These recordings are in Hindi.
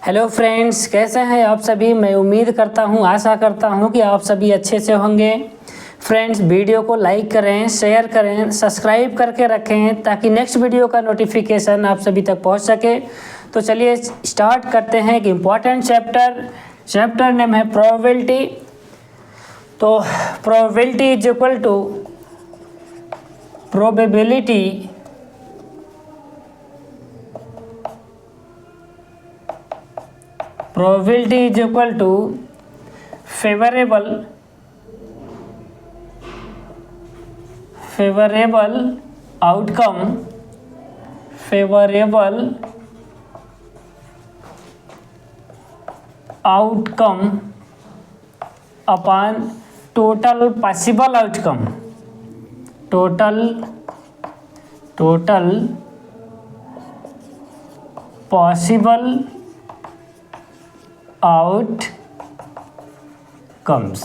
हेलो फ्रेंड्स, कैसे हैं आप सभी। मैं उम्मीद करता हूं, आशा करता हूं कि आप सभी अच्छे से होंगे। फ्रेंड्स, वीडियो को लाइक करें, शेयर करें, सब्सक्राइब करके रखें ताकि नेक्स्ट वीडियो का नोटिफिकेशन आप सभी तक पहुंच सके। तो चलिए स्टार्ट करते हैं एक इम्पॉर्टेंट चैप्टर नेम है प्रोबेबिलिटी। तो probability is equal to probability is equal to favorable outcome upon total possible outcome outcomes,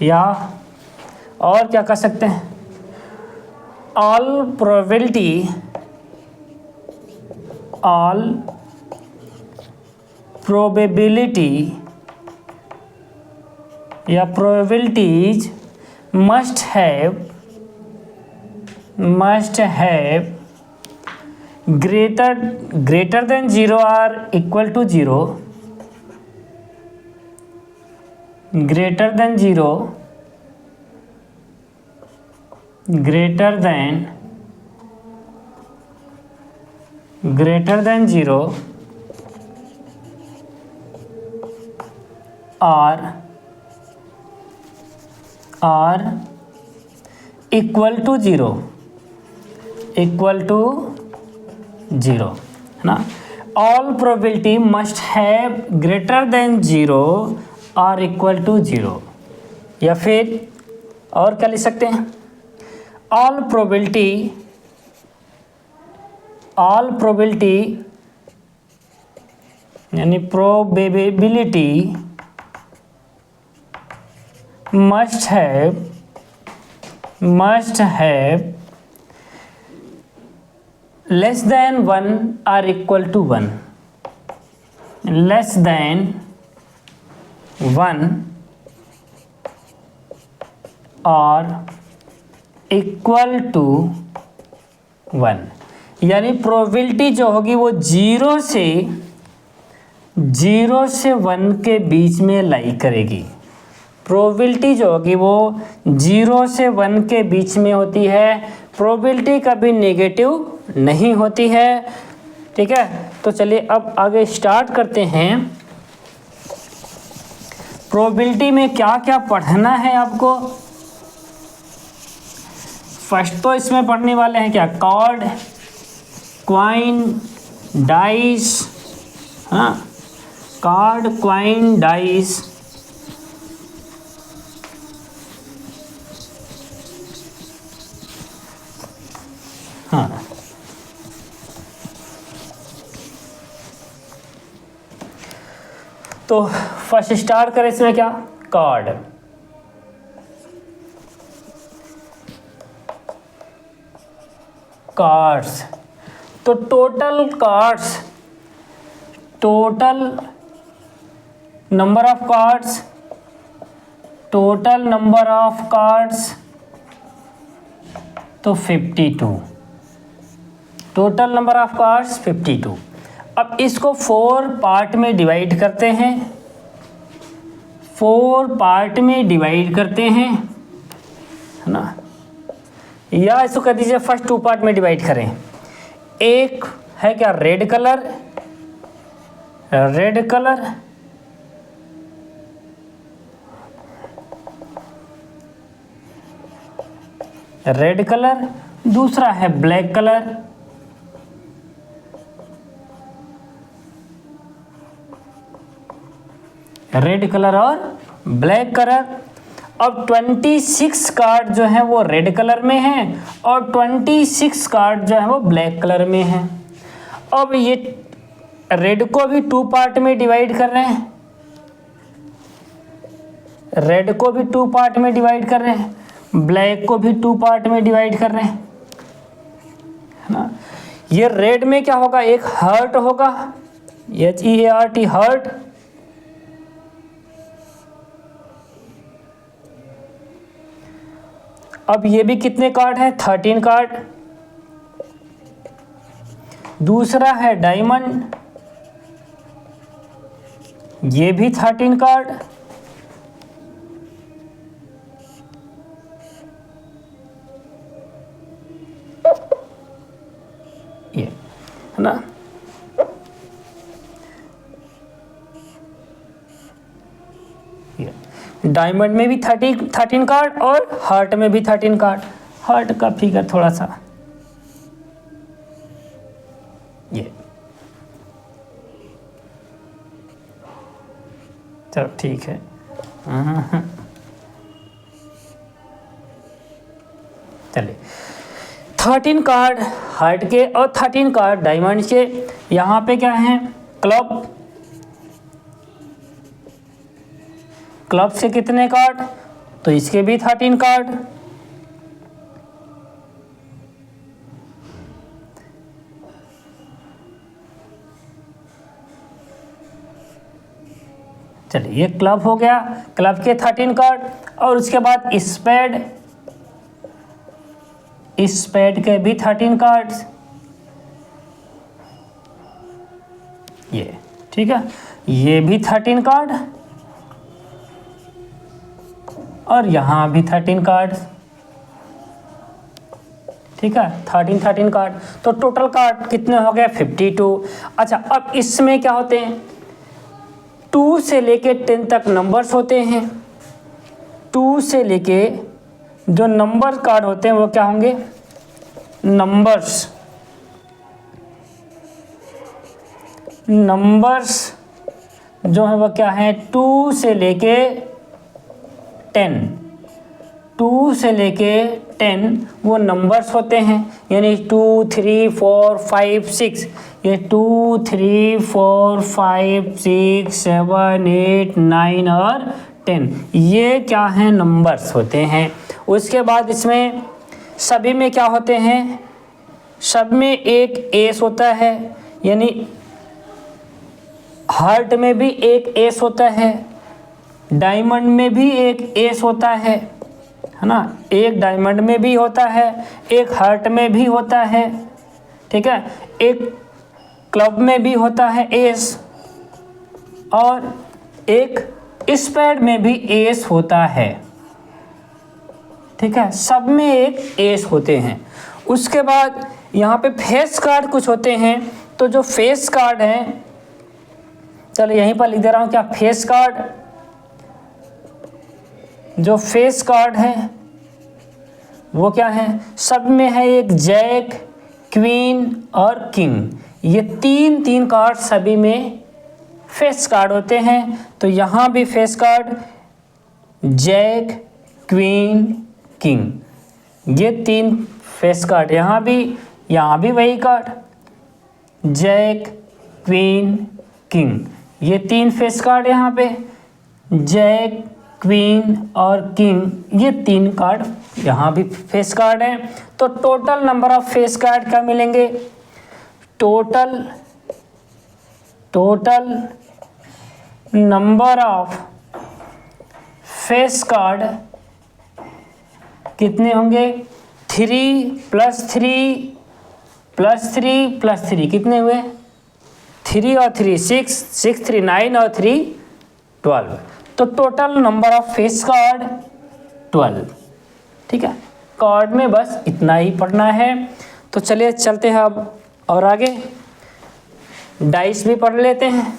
या और क्या कर सकते हैं, all probability या probabilities must have greater than 0 or equal to 0, greater than 0 or equal to 0 है ना। all probability must have greater than 0 or equal to 0, या फिर और क्या लिख सकते हैं, all probability यानी probability must have less than 1 or equal to 1, less than 1 और इक्वल टू 1, यानी प्रोबेबिलिटी जो होगी वो 0 से 1 के बीच में लाई करेगी। प्रोबेबिलिटी जो होगी वो 0 से 1 के बीच में होती है। प्रोबेबिलिटी कभी नेगेटिव नहीं होती है, ठीक है। तो चलिए अब आगे स्टार्ट करते हैं। प्रोबेबिलिटी में क्या क्या पढ़ना है आपको। फर्स्ट तो इसमें पढ़ने वाले हैं क्या, कार्ड, क्वाइन, डाइस, हाँ, कार्ड, क्वाइन, डाइस, हाँ। तो फर्स्ट स्टार्ट करें इसमें क्या, कार्ड। कार्ड्स, तो टोटल नंबर ऑफ कार्ड्स तो 52, टोटल नंबर ऑफ कार्ड्स 52। अब इसको 4 पार्ट में डिवाइड करते हैं, 4 पार्ट में डिवाइड करते हैं, है ना। या इसको कर दीजिए फर्स्ट 2 पार्ट में डिवाइड करें। एक है क्या, रेड कलर, दूसरा है ब्लैक कलर, रेड कलर और ब्लैक कलर। अब 26 कार्ड जो है वो रेड कलर में हैं और 26 कार्ड जो है वो ब्लैक कलर में हैं। अब ये रेड को भी 2 पार्ट में डिवाइड कर रहे हैं, रेड को भी 2 पार्ट में डिवाइड कर रहे हैं, ब्लैक को भी 2 पार्ट में डिवाइड कर रहे हैं, है ना। ये रेड में क्या होगा, एक हार्ट होगा, HEART, हर्ट। अब ये भी कितने कार्ड है? 13 कार्ड। दूसरा है डायमंड, ये भी 13 कार्ड। ये है ना, ये डायमंड में भी 13 कार्ड और हार्ट में भी 13 कार्ड। हार्ट का फिगर थोड़ा सा ये, चलो ठीक है। चलिए 13 कार्ड हार्ट के और 13 कार्ड डायमंड के। यहाँ पे क्या है? क्लब। क्लब से कितने कार्ड? तो इसके भी 13 कार्ड। चलिए ये क्लब हो गया, क्लब के 13 कार्ड। और उसके बाद स्पेड, स्पेड के भी 13 कार्ड्स। ये ठीक है, ये भी 13 कार्ड और यहाँ भी 13 कार्ड्स। ठीक है, 13 कार्ड। तो टोटल कार्ड कितने हो गए? 52। अच्छा, अब इसमें क्या होते हैं? 2 से लेके 10 तक नंबर्स होते हैं। 2 से लेके जो नंबर कार्ड होते हैं वो क्या होंगे? नंबर्स। नंबर्स जो है वो क्या है? 2 से लेके 10, 2 से लेके 10 वो नंबर्स होते हैं। यानी 2, 3, 4, 5, 6, ये 2, 3, 4, 5, 6, 7, 8, 9 और 10, ये क्या हैं? नंबर्स होते हैं। उसके बाद इसमें सभी में क्या होते हैं? सब में एक एस होता है, यानी हार्ट में भी एक एस होता है, डायमंड में भी एक एस होता है ना, एक डायमंड में भी होता है, एक हार्ट में भी होता है। ठीक है, एक क्लब में भी होता है एस और एक स्पेड में भी एस होता है। ठीक है, सब में एक एस होते हैं। उसके बाद यहाँ पे फेस कार्ड कुछ होते हैं। तो जो फेस कार्ड हैं, चलो यहीं पर लिख दे रहा हूँ क्या? फेस कार्ड, जो फेस कार्ड है वो क्या है? सब में है एक जैक, क्वीन और किंग। ये 3 कार्ड सभी में फेस कार्ड होते हैं। तो यहाँ भी face card jack, queen, king, ये 3 फेस कार्ड। यहाँ भी वही कार्ड जैक, क्वीन, किंग, ये 3 फेस कार्ड। यहाँ पे जैक, क्वीन और किंग, ये 3 कार्ड यहाँ भी फेस कार्ड हैं। तो total number of face card क्या मिलेंगे? Total number of face card कितने होंगे? 3 + 3 + 3 + 3 कितने हुए? 3 और 3 6, 6 3 9 और 3 12। तो total number of face card 12। ठीक है, कार्ड में बस इतना ही पढ़ना है। तो चलिए चलते हैं अब और आगे, डाइस भी पढ़ लेते हैं।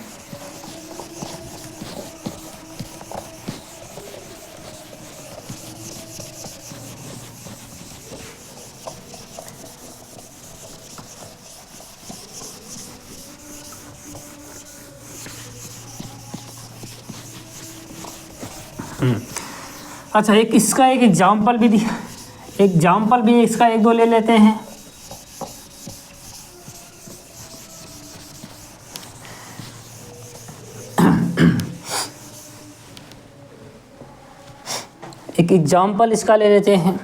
अच्छा, एक इसका एक एग्जाम्पल भी दिया, एग्जाम्पल भी इसका 1-2 ले लेते हैं। एक एग्जाम्पल इसका ले लेते हैं।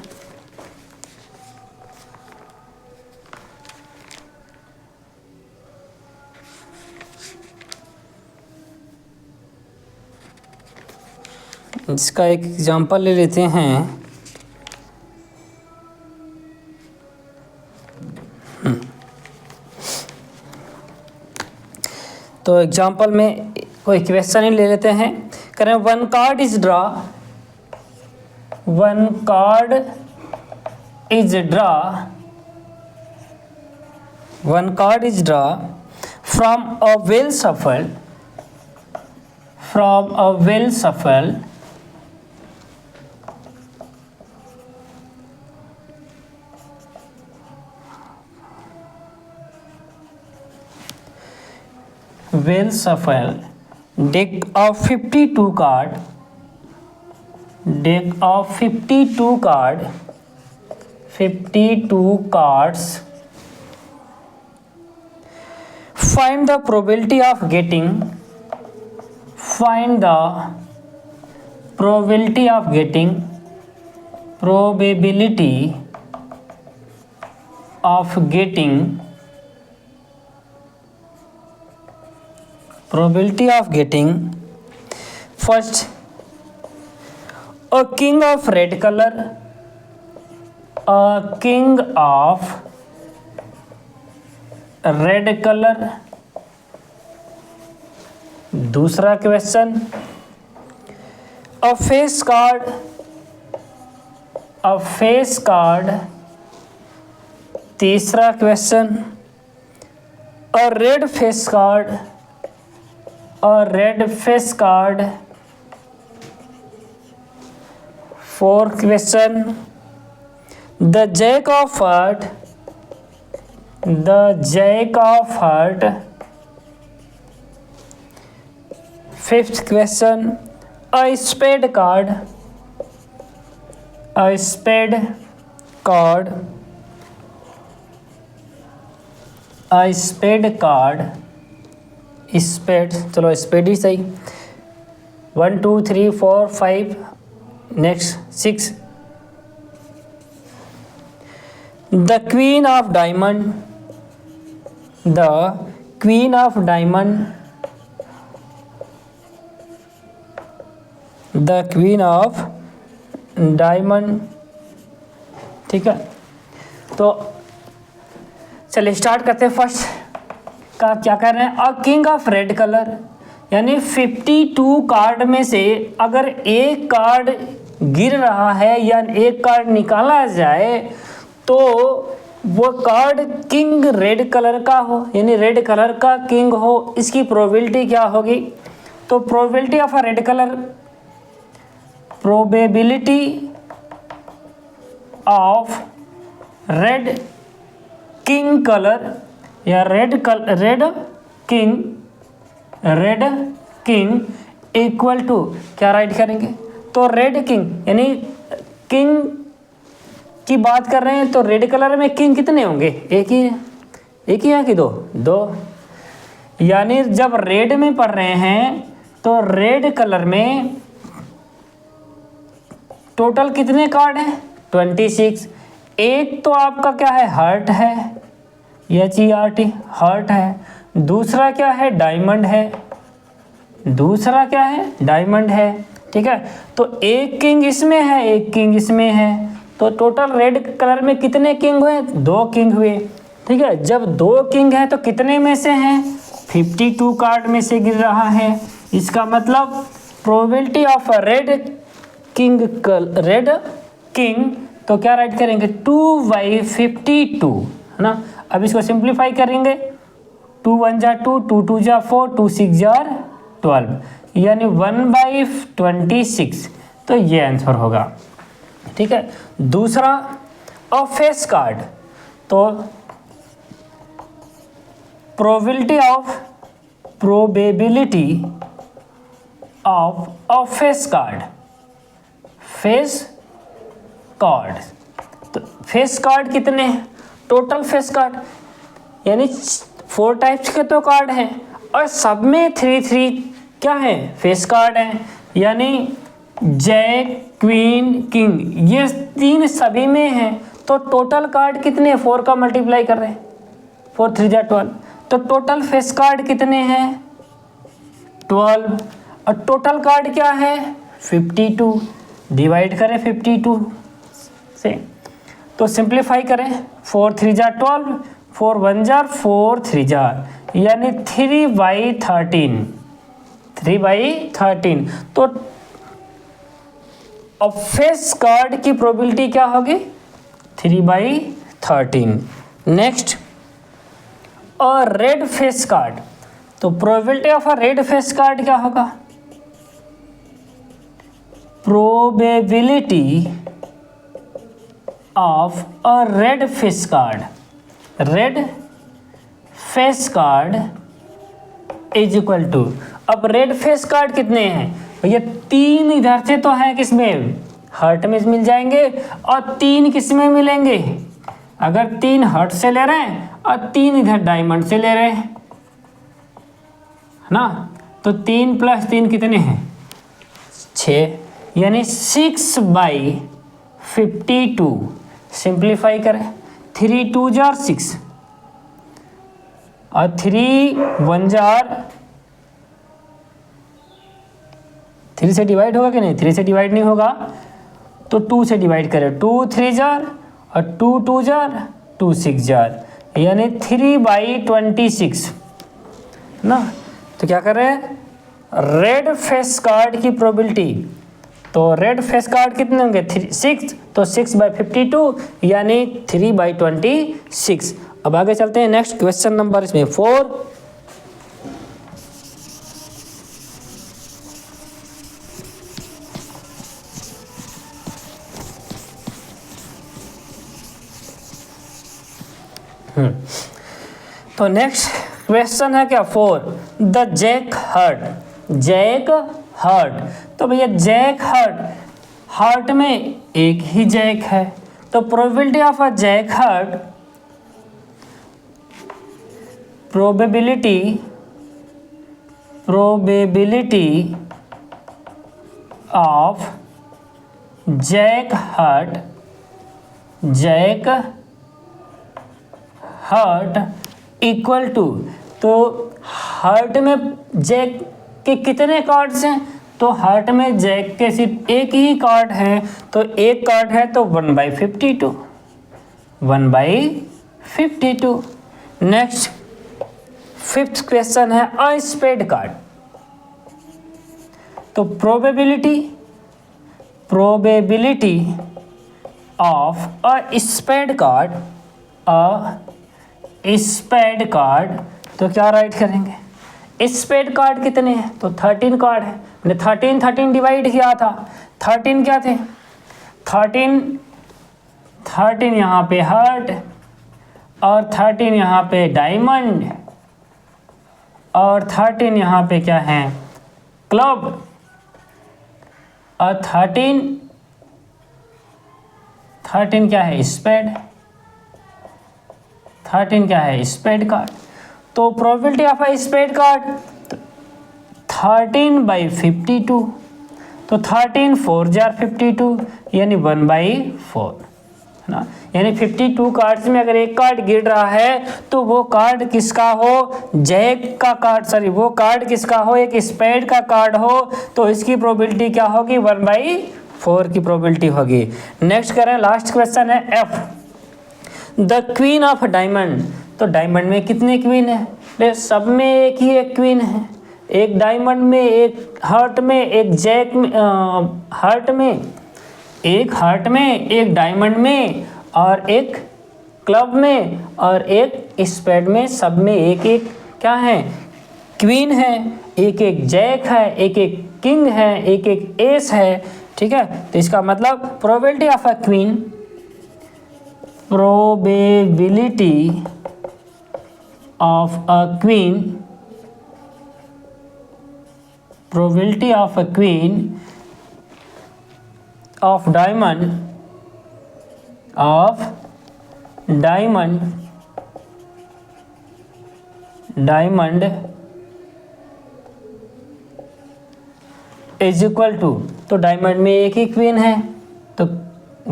इसका एक एग्जांपल ले लेते हैं। तो एग्जांपल में कोई क्वेश्चन ही ले लेते हैं। करें one card is draw from a well shuffled deck of 52 cards. Find the probability of getting first a king of red color, दूसरा क्वेश्चन a face card, तीसरा question a red face card, fourth question the jack of heart, fifth question a spade card, चलो स्पेड ही सही। 1 2 3 4 5 next 6 the queen of diamond, ठीक है। तो चलिए स्टार्ट करते हैं। फर्स्ट का क्या कर रहे हैं, a king of red colour, यानी 52 कार्ड में से अगर एक कार्ड गिर रहा है या एक कार्ड निकाला जाए तो वो कार्ड किंग रेड कलर का हो, यानी रेड कलर का किंग हो, इसकी प्रोबेबिलिटी क्या होगी। तो probability of a red colour, probability of red king colour या रेड किंग इक्वल टू क्या राइट करेंगे, तो रेड किंग यानी किंग की बात कर रहे हैं तो रेड कलर में किंग कितने होंगे, एक ही है कि दो, यानी जब रेड में पढ़ रहे हैं तो रेड कलर में टोटल कितने कार्ड हैं 26। एक तो आपका क्या है हर्ट है, HERT हर्ट है, दूसरा क्या है डायमंड है, ठीक है। तो एक किंग इसमें है, एक किंग इसमें है, तो टोटल रेड कलर में कितने किंग हुए, 2 किंग हुए, ठीक है। जब 2 किंग है तो कितने में से हैं, 52 कार्ड में से गिर रहा है। इसका मतलब प्रोबेबिलिटी ऑफ रेड किंग तो क्या राइट करेंगे 2/52, है ना। अब इसको सिंप्लीफाई करेंगे, 2 1 जा 2, 2 2 जा 4, 2 6 जा 12, यानी 1/26, तो ये आंसर होगा, ठीक है। दूसरा अ फेस कार्ड, तो probability of a face card, तो फेस कार्ड कितने हैं, टोटल फेस कार्ड यानी 4 टाइप्स के तो कार्ड हैं और सब में 3 क्या है फेस कार्ड हैं, यानी जैक क्वीन किंग ये 3 सभी में हैं। तो टोटल कार्ड कितने, 4 का मल्टीप्लाई कर रहे हैं, 4 3 जा 12, तो टोटल फेस कार्ड कितने हैं 12। और टोटल कार्ड क्या है 52 डिवाइड करें 52 से, तो सिंप्लीफाई करें 4 3 जार 12, 4 1 जार 4 3 जार, यानी 3/13, 3/13। तो अब फेस कार्ड की प्रोबेबिलिटी क्या होगी? 3/13। नेक्स्ट, और रेड फेस कार्ड, तो probability of a red face card क्या होगा? Probability of a red face card, red face card is equal to, अब रेड फेस कार्ड कितने हैं भैया? 3 इधर से तो है किसमें? हर्ट में मिल जाएंगे, और 3 किसमें मिलेंगे? अगर 3 हर्ट से ले रहे हैं और 3 इधर डायमंड से ले रहे हैं, है ना, तो 3 + 3 कितने हैं? 6, यानी 6/52। सिंप्लीफाई करें, 3 2 जार 6 और 3 1 जार 3 से डिवाइड होगा कि नहीं? 3 से डिवाइड नहीं होगा, तो 2 से डिवाइड करें, 2 3 जार और 2 2 जार 2 6 जार, यानी 3/26 ना। तो क्या करें? रेड फेस कार्ड की प्रोबेबिलिटी, तो रेड फेस कार्ड कितने होंगे? 6, तो 6/52 यानी 3/26। अब आगे चलते हैं नेक्स्ट क्वेश्चन नंबर इसमें 4। तो नेक्स्ट क्वेश्चन है क्या? 4, the jack heart, jack heart, तो भैया जैक हर्ट, हर्ट में एक ही जैक है, तो probability of a jack heart, probability of jack heart equal to, तो हर्ट में जैक के कितने कार्ड्स हैं? तो हर्ट में जैक के सिर्फ एक ही कार्ड है, तो एक कार्ड है तो 1/52, 1/52। नेक्स्ट 5th क्वेश्चन है अ स्पेड कार्ड, तो probability of a spade card, spade card, तो क्या राइट करेंगे? स्पेड कार्ड कितने हैं? तो 13 कार्ड है, मैंने 13 डिवाइड किया था। 13 क्या थे? 13 यहाँ पे हर्ट, और 13 यहाँ पे डायमंड, और 13 यहाँ पे क्या है? क्लब, और 13 क्या है? स्पेड, 13 क्या है? Spade card. तो probability of a spade card 13/52, तो 13 4 जार 52, यानी 1/4, है ना। यानी 52 कार्ड्स में अगर एक कार्ड गिर रहा है तो वो कार्ड किसका हो? जैक का कार्ड, सॉरी वो कार्ड किसका हो? एक स्पेड का कार्ड हो, तो इसकी प्रोबेबिलिटी क्या होगी? 1/4 की प्रोबेबिलिटी होगी। नेक्स्ट करें, लास्ट क्वेश्चन है F, the queen of diamond, तो डायमंड में कितने क्वीन है? सब में एक ही एक क्वीन है, एक डायमंड में, एक हार्ट में, एक जैक में, हार्ट में, एक हार्ट में, एक डायमंड में, और एक क्लब में, और एक स्पेड में। सब में एक एक क्या है? क्वीन है, एक एक जैक है, एक एक किंग है, एक एक एस है, ठीक है। तो इसका मतलब probability of a queen, probability of a queen, probability of a queen of diamond, diamond is equal to, तो डायमंड में एक ही क्वीन है तो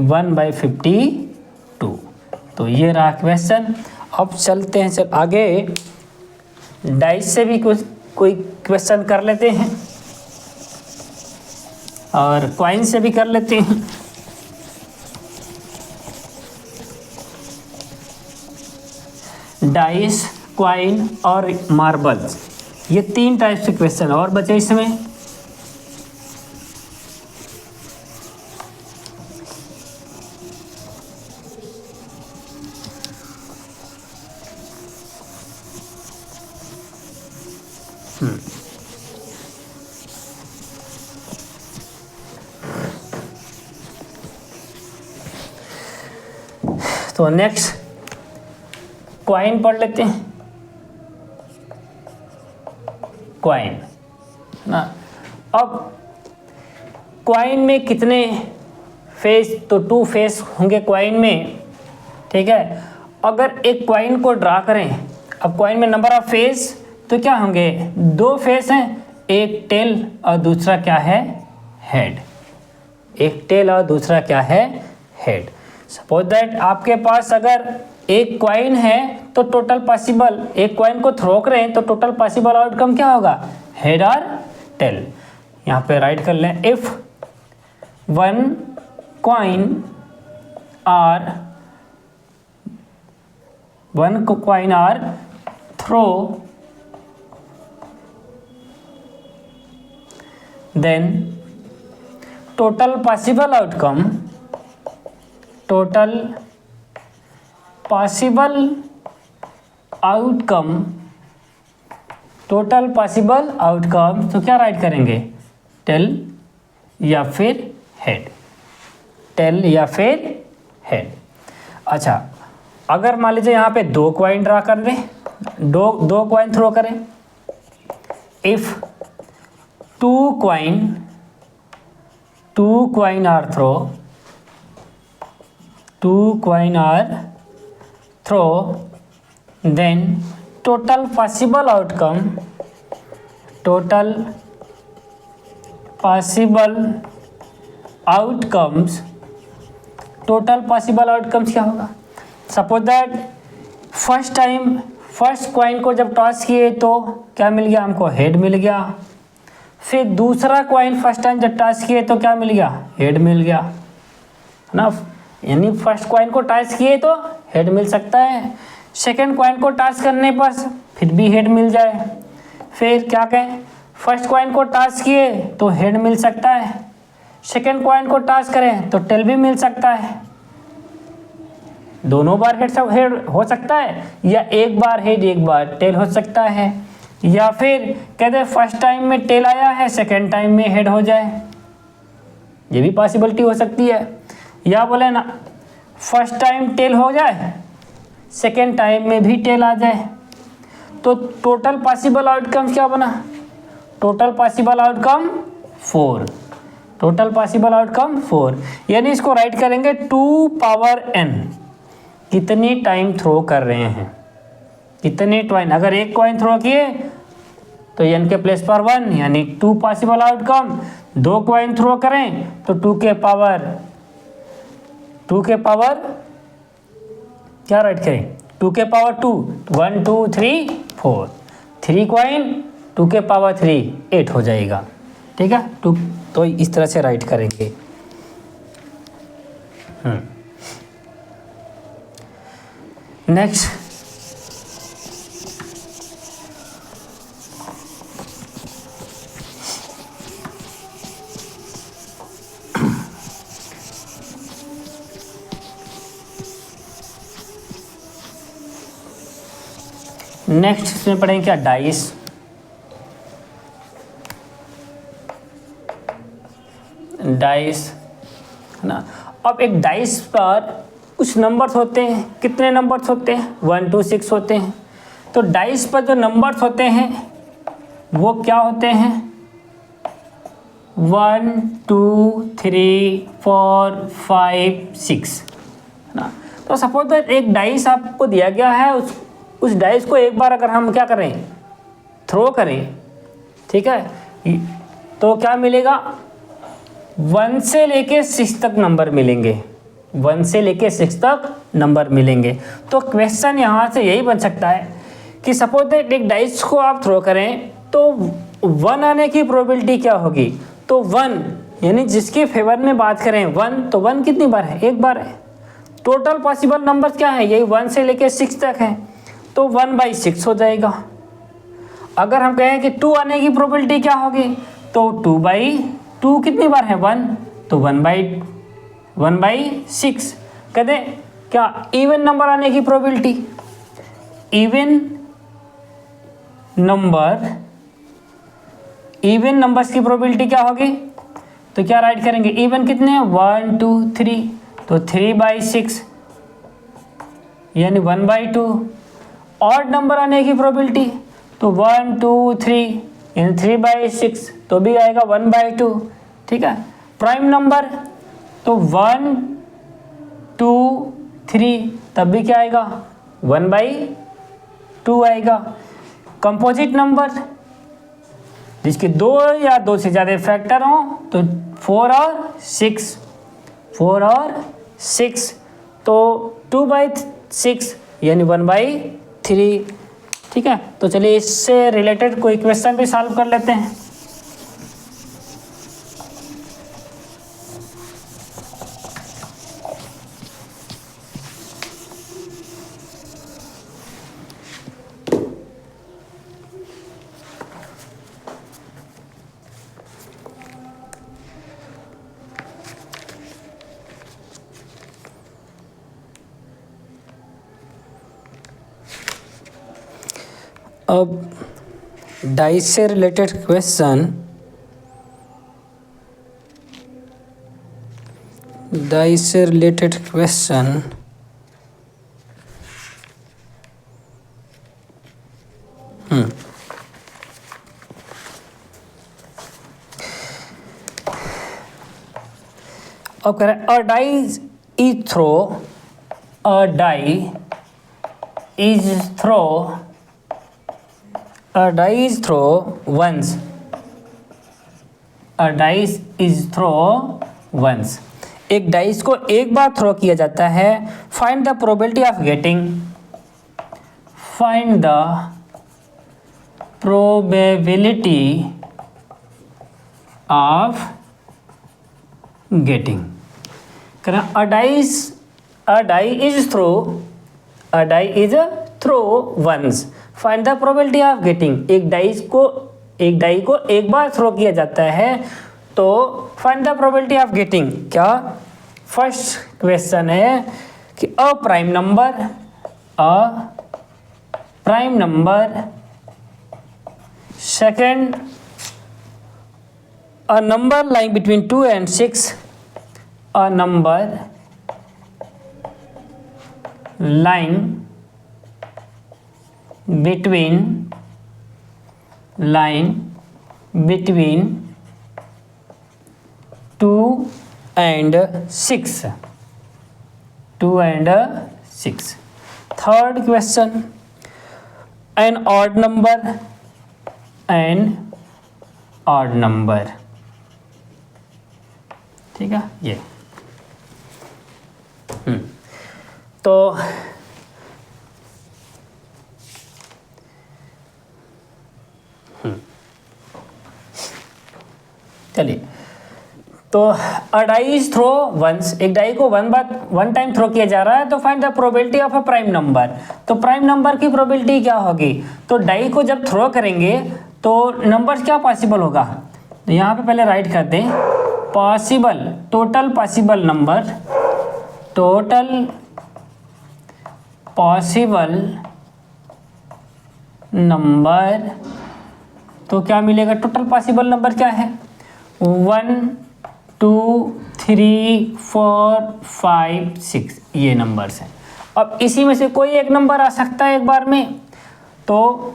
1/52। तो ये रहा क्वेश्चन। अब चलते हैं चल आगे, डाइस से भी कोई क्वेश्चन कर लेते हैं। और कॉइन से भी कर लेते हैं। डाइस, कॉइन और मार्बल्स, ये 3 टाइप से क्वेश्चन और बचे इसमें। तो नेक्स्ट कॉइन पढ़ लेते हैं। कॉइन ना, अब कॉइन में कितने फेस, तो 2 फेस होंगे कॉइन में, ठीक है। अगर एक कॉइन को ड्रा करें, अब कॉइन में नंबर ऑफ फेस तो क्या होंगे, 2 फेस हैं, एक टेल और दूसरा क्या है, हेड। एक टेल और दूसरा क्या है, हेड। सपोज दैट आपके पास अगर एक कॉइन है तो टोटल पॉसिबल, एक कॉइन को थ्रो करें तो टोटल पॉसिबल आउटकम क्या होगा, हेड और टेल। यहाँ पे राइट कर लें, if 1 coin are throw then total possible outcome तो क्या राइट करेंगे, टेल या फिर हेड, टेल या फिर हेड। अच्छा, अगर मान लीजिए यहाँ पे 2 कॉइन ड्रा कर दें, दो कॉइन थ्रो करें, if 2 coin are throw, then total possible outcomes क्या होगा। सपोज दैट फर्स्ट कॉइन को जब टॉस किए तो क्या मिल गया, हमको हेड मिल गया। फिर दूसरा कॉइन फर्स्ट टाइम जब टॉस किए तो क्या मिल गया, हेड मिल गया, है ना। यानी फर्स्ट कॉइन को टॉस किए तो हेड मिल सकता है, सेकंड कॉइन को टॉस करने पर फिर भी हेड मिल जाए। फिर क्या कहें, फर्स्ट कॉइन को टॉस किए तो हेड मिल सकता है, सेकंड कॉइन को टॉस करें तो टेल भी मिल सकता है। दोनों बार हेड हो सकता है, या एक बार हेड एक बार टेल हो सकता है, या फिर कहते हैं फर्स्ट टाइम में टेल आया है, सेकंड टाइम में हेड हो जाए, ये भी पॉसिबिलिटी हो सकती है। या बोले ना, फर्स्ट टाइम टेल हो जाए, सेकंड टाइम में भी टेल आ जाए। तो टोटल पॉसिबल आउटकम क्या बना, total possible outcome 4, total possible outcome 4। यानी इसको राइट करेंगे 2 पावर n, कितनी टाइम थ्रो कर रहे हैं, कितने कॉइन। अगर एक कॉइन थ्रो किए तो n के प्लेस पर 1, यानी 2 पॉसिबल आउटकम। 2 कॉइन थ्रो करें तो 2 के पावर क्या राइट करें, 2 के पावर 2, 1 2 3 4, 3 कॉइन 2 के पावर 3 8 हो जाएगा, ठीक है। तो इस तरह से राइट करेंगे। नेक्स्ट, इसमें पढ़ेंगे क्या, डाइस। है ना। अब एक डाइस पर कुछ नंबर्स होते हैं, कितने नंबर्स होते हैं, 1 2 6 होते हैं। तो डाइस पर जो नंबर्स होते हैं वो क्या होते हैं, 1 2 3 4 5 6, है ना। तो सपोज दैट एक डाइस आपको दिया गया है, उस डाइस को एक बार अगर हम क्या करें, थ्रो करें, ठीक है, तो क्या मिलेगा, 1 से लेके 6 तक नंबर मिलेंगे, 1 से लेके 6 तक नंबर मिलेंगे। तो क्वेश्चन यहाँ से यही बन सकता है कि सपोज दैट एक डाइस को आप थ्रो करें तो 1 आने की प्रोबेबिलिटी क्या होगी, तो 1 यानी जिसके फेवर में बात करें 1, तो 1 कितनी बार है? एक बार है। टोटल पॉसिबल नंबर्स क्या है? यही 1 से लेके 6 तक है, तो 1/6 हो जाएगा। अगर हम कहें कि 2 आने की प्रोबेबिलिटी क्या होगी, तो 2/2 कितनी बार है? 1, तो 1/6। कहते क्या इवन नंबर आने की प्रोबेबिलिटी, इवन नंबर्स की प्रोबेबिलिटी क्या होगी? तो क्या राइट करेंगे? इवन कितने हैं? 1 2 3, तो 3/6 यानी 1/2। ऑड नंबर आने की प्रोबेबिलिटी, तो 1 2 3 यानी 3/6, तो भी आएगा 1/2। ठीक है। प्राइम नंबर, तो 1 2 3, तब भी क्या आएगा? 1/2 आएगा। कंपोजिट नंबर, जिसके 2 या 2 से ज़्यादा फैक्टर हों, तो 4 और 6, तो 2/6 यानी 1/3। ठीक है। तो चलिए इससे रिलेटेड कोई क्वेश्चन भी सॉल्व कर लेते हैं। अब डाइस से रिलेटेड क्वेश्चन, अब करें अ डाई इज थ्रो वंस। एक डाइस को एक बार थ्रो किया जाता है। Find the probability of getting. A die is throw once. Find the probability of getting. एक डाई को एक बार थ्रो किया जाता है, तो find the probability of getting. क्या फर्स्ट क्वेश्चन है कि a prime number, second a number lying between 2 and 6, a number lying between 2 and 6. Third question, an odd number, ठीक है। ये तो चलिए, तो अ डाई इज थ्रो वंस, एक डाई को वन टाइम थ्रो किया जा रहा है, तो find the probability of a prime number. तो प्राइम नंबर की प्रोबेबिलिटी क्या होगी? तो डाई को जब थ्रो करेंगे तो नंबर क्या पॉसिबल होगा? तो यहाँ पे पहले राइट कर दें, टोटल पॉसिबल नंबर, तो क्या मिलेगा? टोटल पॉसिबल नंबर क्या है? 1 2 3 4 5 6, ये नंबर्स हैं। अब इसी में से कोई एक नंबर आ सकता है एक बार में। तो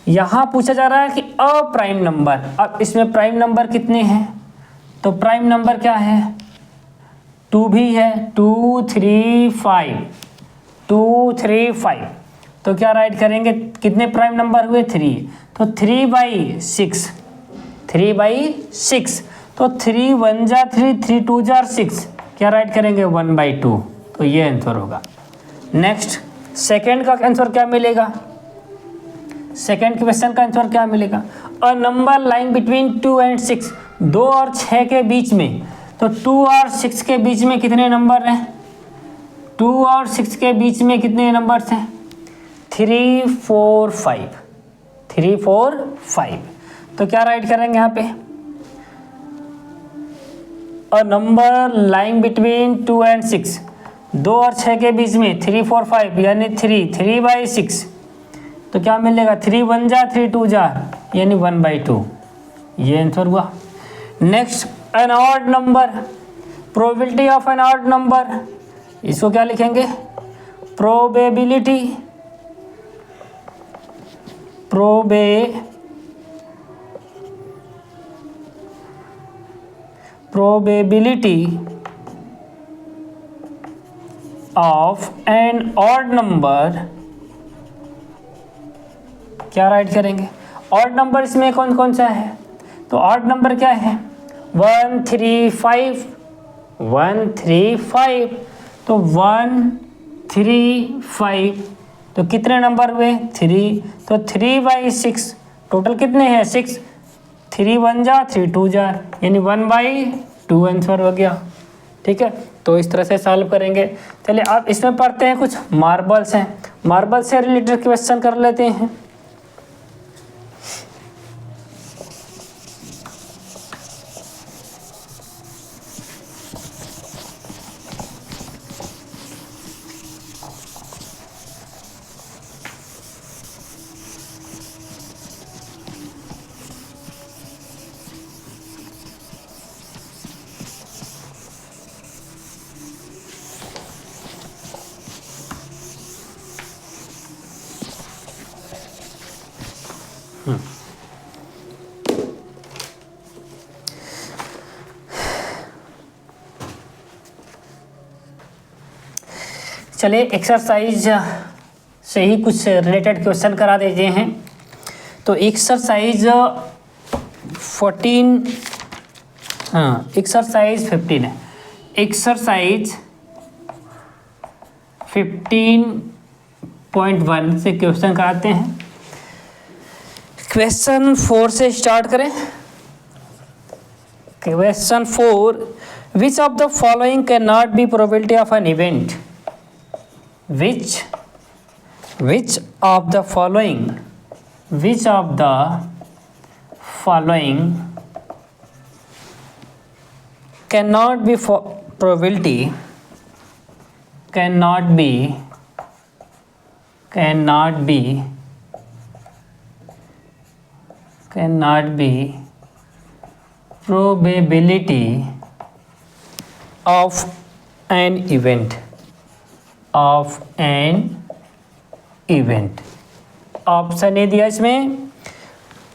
यहाँ पूछा जा रहा है कि अप्राइम नंबर। अब इसमें प्राइम नंबर कितने हैं? तो प्राइम नंबर क्या है? 2 भी है, 2 3 5। तो क्या राइट करेंगे? कितने प्राइम नंबर हुए? 3। तो 3/6, तो 3 1 जा 3, 3 2 जा 6, क्या राइट करेंगे? 1/2। तो ये आंसर होगा। नेक्स्ट, सेकेंड का आंसर क्या मिलेगा? सेकेंड क्वेश्चन का आंसर क्या मिलेगा? A number lying between 2 and 6, 2 और 6 के बीच में, तो 2 और 6 के बीच में कितने नंबर हैं? 2 और 6 के बीच में कितने नंबर्स हैं? 3 4 5, 3 4 5। तो क्या राइट करेंगे यहाँ पे? A number lying between 2 and 6, 2 और 6 के बीच में 3 4 5 यानी 3/6। तो क्या मिलेगा? 3 1 जा 3 2 जा यानी 1/2। ये आंसर हुआ। Next, an odd number, probability of an odd number, इसको क्या लिखेंगे? Probability of an odd number, क्या राइट करेंगे? ऑड नंबर इसमें कौन कौन सा है? तो ऑड नंबर क्या है? 1 3 5, 1 3 5। तो 1 3 5, तो कितने नंबर हुए? 3। तो 3/6, टोटल कितने हैं? 6। 3 1 जा 3 2 जा यानी 1/2 आंसर हो गया। ठीक है, तो इस तरह से सॉल्व करेंगे। चलिए अब इसमें पढ़ते हैं, कुछ मार्बल्स हैं, मार्बल से रिलेटेड क्वेश्चन कर लेते हैं। चलिए एक्सरसाइज से ही कुछ रिलेटेड क्वेश्चन करा देते हैं। तो एक्सरसाइज 14, हाँ एक्सरसाइज 15 है। एक्सरसाइज 15.1 से क्वेश्चन कराते हैं। क्वेश्चन 4 से स्टार्ट करें। Question 4, which of the following can not be probability of an event? which of the following cannot be probability cannot be probability of an event? Option A दिया इसमें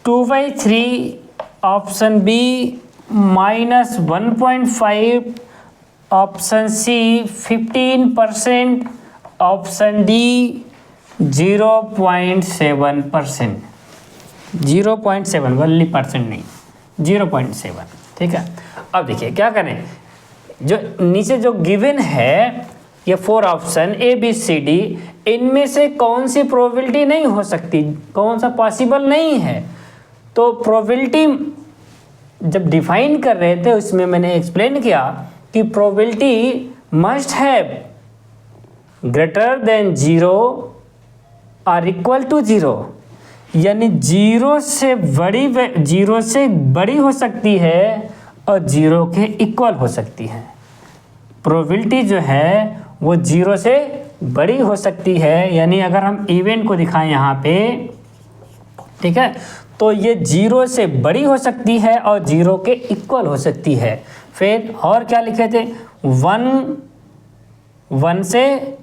2/3, option B -1.5, option C 15%, option D 0.7%। 0.7 only percent नहीं, 0.7। ठीक है, अब देखिए क्या करें। जो नीचे जो गिवन है ये 4 option A B C D, इनमें से कौन सी प्रोबेबिलिटी नहीं हो सकती, कौन सा पॉसिबल नहीं है? तो प्रोबेबिलिटी जब डिफाइन कर रहे थे उसमें मैंने एक्सप्लेन किया कि probability must have greater than 0 और इक्वल टू 0, यानी 0 से बड़ी हो सकती है और 0 के इक्वल हो सकती है। प्रोबेबिलिटी जो है वो 0 से बड़ी हो सकती है, यानी अगर हम इवेंट को दिखाएं यहाँ पे, ठीक है, तो ये 0 से बड़ी हो सकती है और 0 के इक्वल हो सकती है। फिर और क्या लिखे थे? 1 से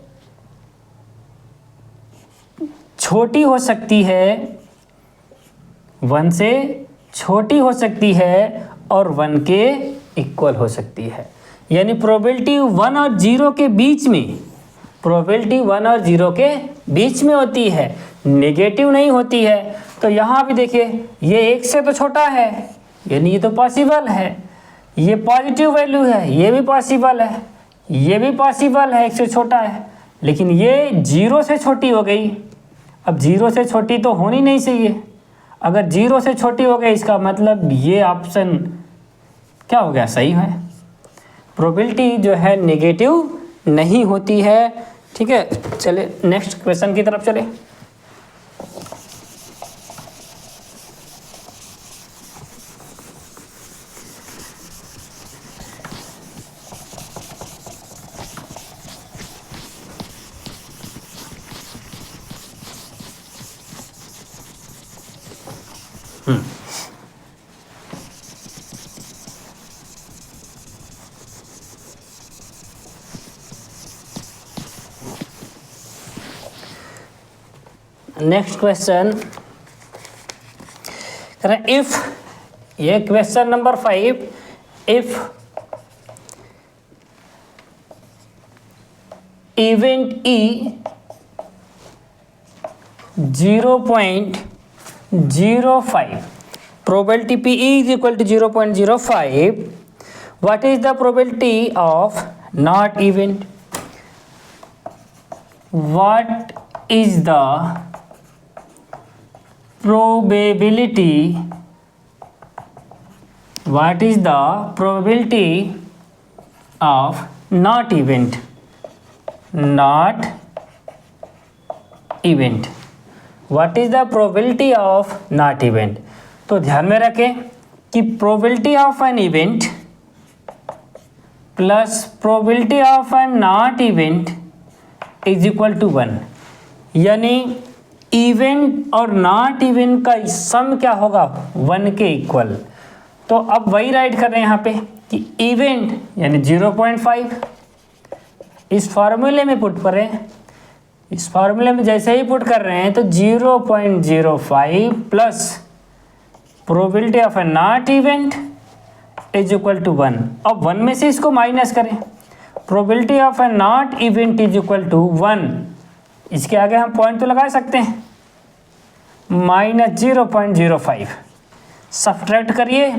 छोटी हो सकती है, 1 से छोटी हो सकती है और 1 के इक्वल हो सकती है। यानी प्रोबेबिलिटी 1 और 0 के बीच में, प्रोबेबिलिटी 1 और 0 के बीच में होती है, नेगेटिव नहीं होती है। तो यहाँ भी देखिए ये 1 से तो छोटा है, यानी ये तो पॉसिबल है। ये पॉजिटिव वैल्यू है, ये भी पॉसिबल है, ये भी पॉसिबल है, 1 से छोटा है। लेकिन ये 0 से छोटी हो गई। अब 0 से छोटी तो होनी नहीं चाहिए। अगर 0 से छोटी हो गई इसका मतलब ये ऑप्शन क्या हो गया, सही है। प्रोबेबिलिटी जो है नेगेटिव नहीं होती है। ठीक है, चले नेक्स्ट क्वेश्चन की तरफ चले। नेक्स्ट क्वेश्चन करें, इफ, ये question number 5, if event E 0.05, probability P is equal to 0.05, what is the probability of not event? What is the probability? What is the probability of not event? Not event. What is the probability of not event? तो ध्यान में रखें कि probability of an event plus probability of a not event is equal to 1, यानी इवेंट और नॉट इवेंट का सम क्या होगा, 1 के इक्वल। तो अब वही राइट कर रहे हैं यहाँ पे कि इवेंट यानी 0.5 इस फॉर्मूले में पुट कर रहे हैं। इस फॉर्मूले में जैसे ही पुट कर रहे हैं तो 0.05 plus probability of a not event is equal to 1। अब 1 में से इसको माइनस करें, probability of a not event is equal to 1। इसके आगे हम पॉइंट तो लगा सकते हैं, -0.05 सब्ट्रैक्ट करिए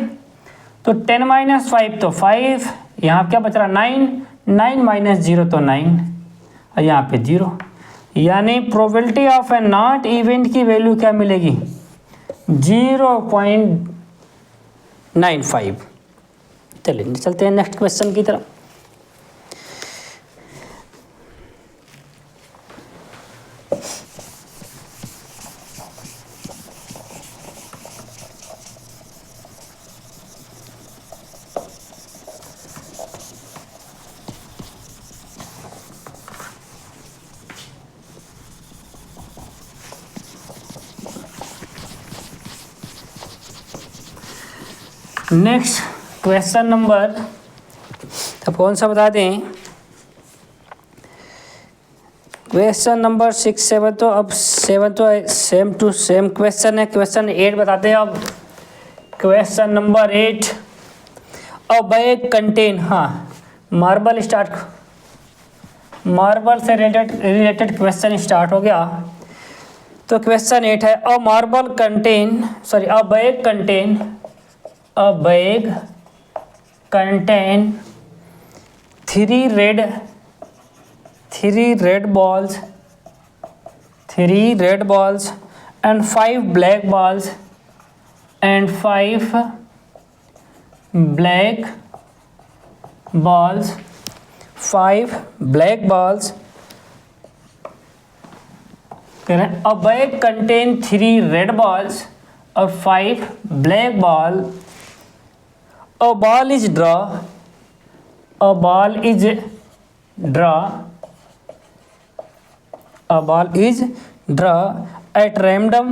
तो 10 - 5 तो 5, यहाँ क्या बच रहा 9, 9 - 0 तो 9 और यहाँ पे 0, यानी probability of a not event की वैल्यू क्या मिलेगी 0.95। चलिए चलते हैं नेक्स्ट क्वेश्चन की तरफ। नेक्स्ट क्वेश्चन नंबर, अब कौन सा बता दें, क्वेश्चन नंबर 6, 7 तो अब 7 तो सेम टू सेम क्वेश्चन है। क्वेश्चन 8 बताते हैं अब। Question number 8, a bag contain, हाँ मार्बल स्टार्ट, मार्बल से रिलेटेड क्वेश्चन स्टार्ट हो गया। तो क्वेश्चन 8 है, a marble contain, sorry a bag contain, a bag contain 3 red balls, 3 red balls and 5 black balls and 5 black balls, 5 black balls। कह रहे हैं a bag contain 3 red balls और 5 black ball। A ball is draw, a ball is draw, a ball is draw at random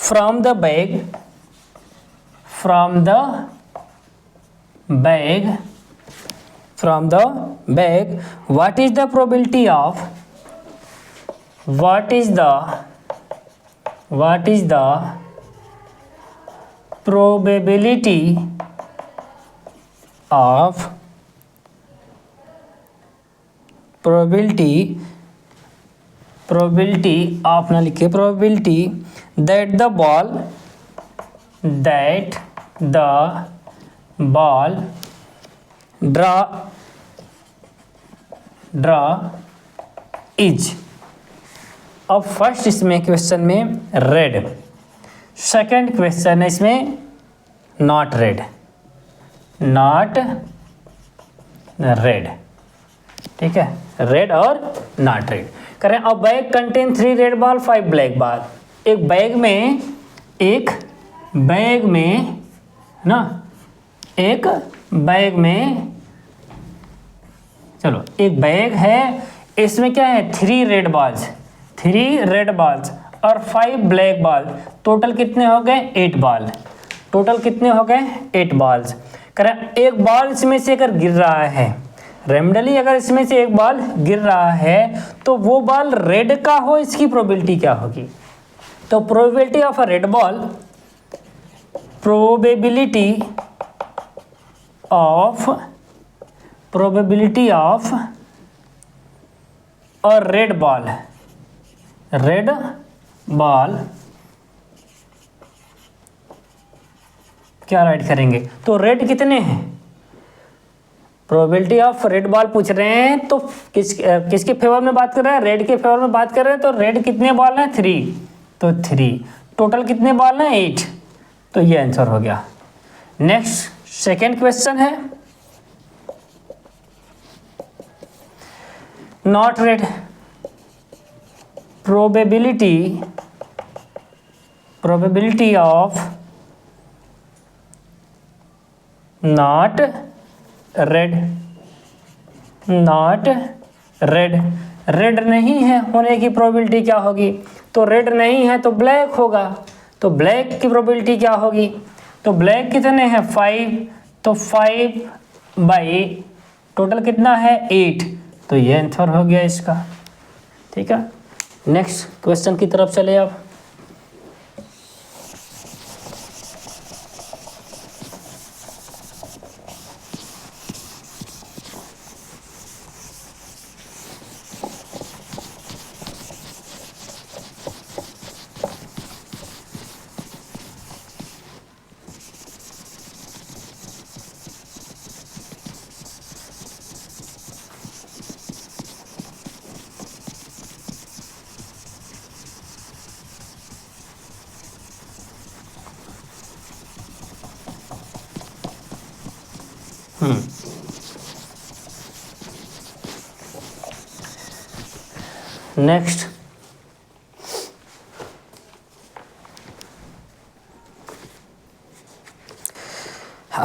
from the bag, from the bag, what is the probability of, what is the probability of, probability आप ना लिखे, probability that the ball draw is, अब फर्स्ट इसमें क्वेश्चन में रेड, सेकंड क्वेश्चन है इसमें नॉट रेड, नॉट रेड, ठीक है, रेड और नॉट रेड करें। अब bag contain 3 red ball 5 black ball. एक बैग में ना, एक बैग में, चलो एक बैग है, इसमें क्या है 3 रेड बॉल्स, 3 रेड बॉल्स और 5 ब्लैक बॉल। टोटल कितने हो गए 8 बॉल, टोटल कितने हो गए 8 बॉल्स। करें एक बॉल इसमें से अगर गिर रहा है, रेंडमली अगर इसमें से एक बॉल गिर रहा है तो वो बॉल रेड का हो, इसकी प्रोबेबिलिटी क्या होगी? तो probability of a red ball, probability of और रेड बॉल क्या राइट करेंगे? तो रेड कितने हैं, प्रोबेबिलिटी ऑफ रेड बॉल पूछ रहे हैं तो किसके फेवर में बात कर रहे हैं? रेड के फेवर में बात कर रहे हैं। तो रेड कितने बॉल हैं 3, तो 3, टोटल कितने बॉल हैं 8, तो ये आंसर हो गया। नेक्स्ट सेकेंड क्वेश्चन है not red, probability of not red, red नहीं है होने की प्रोबेबिलिटी क्या होगी? तो रेड नहीं है तो ब्लैक होगा, तो ब्लैक की प्रोबेबिलिटी क्या होगी? तो ब्लैक कितने हैं 5, तो 5 बाई टोटल कितना है 8, तो ये आंसर हो गया इसका, ठीक है। नेक्स्ट क्वेश्चन की तरफ चले आप।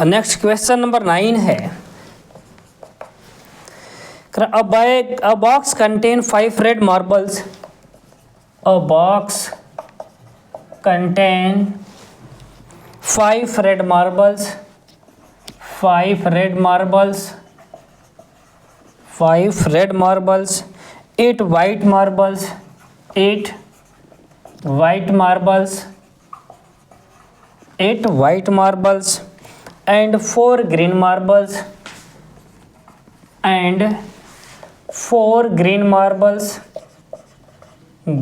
नेक्स्ट क्वेश्चन नंबर 9 है। A box contain 5 red marbles. A box contain 5 red marbles. 5 red marbles. 5 red marbles. 8 white marbles. 8 white marbles. 8 white marbles and 4 green marbles. And 4 green marbles.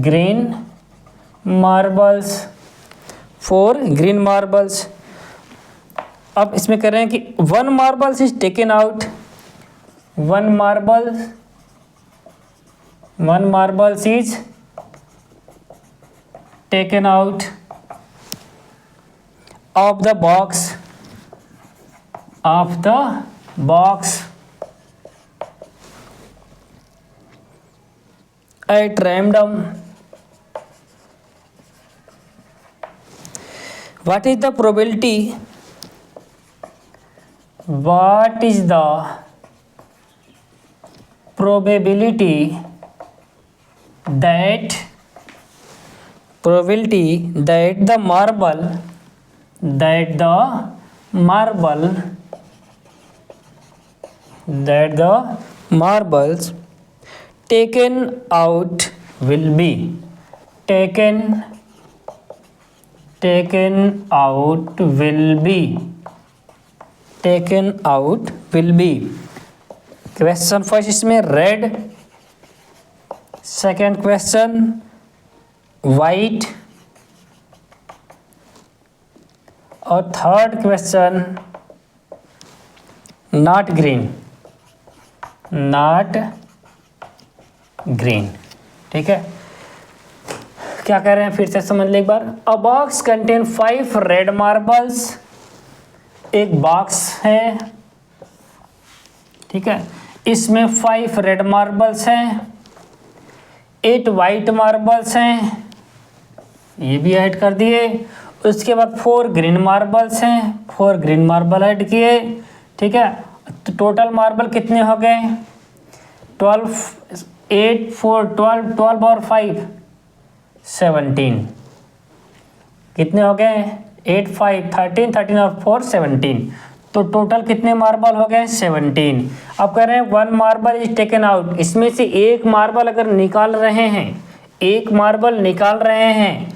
Green marbles. 4 green marbles. अब इसमें कह रहे हैं कि 1 marbles is taken out. 1 marbles is taken out of the box. At random. What is the probability? What is the probability that the marbles taken out will be question first इसमें रेड, सेकेंड क्वेश्चन वाइट और थर्ड क्वेश्चन नॉट ग्रीन, ठीक है। क्या कह रहे हैं फिर से समझ ले एक बार। A box contain 5 red marbles, एक बॉक्स है, ठीक है, इसमें 5 रेड मार्बल्स हैं, 8 वाइट मार्बल्स हैं, ये भी ऐड कर दिए। उसके बाद 4 ग्रीन मार्बल्स हैं, 4 ग्रीन मार्बल ऐड किए, ठीक है। तो टोटल मार्बल कितने हो गए 12, 8 4 12, 12 और 5 17, कितने हो गए 8 5 13, 13 और 4 17, तो टोटल कितने मार्बल हो गए 17। अब कह रहे हैं 1 मार्बल इज टेकन आउट, इसमें से एक मार्बल अगर निकाल रहे हैं, एक मार्बल निकाल रहे हैं,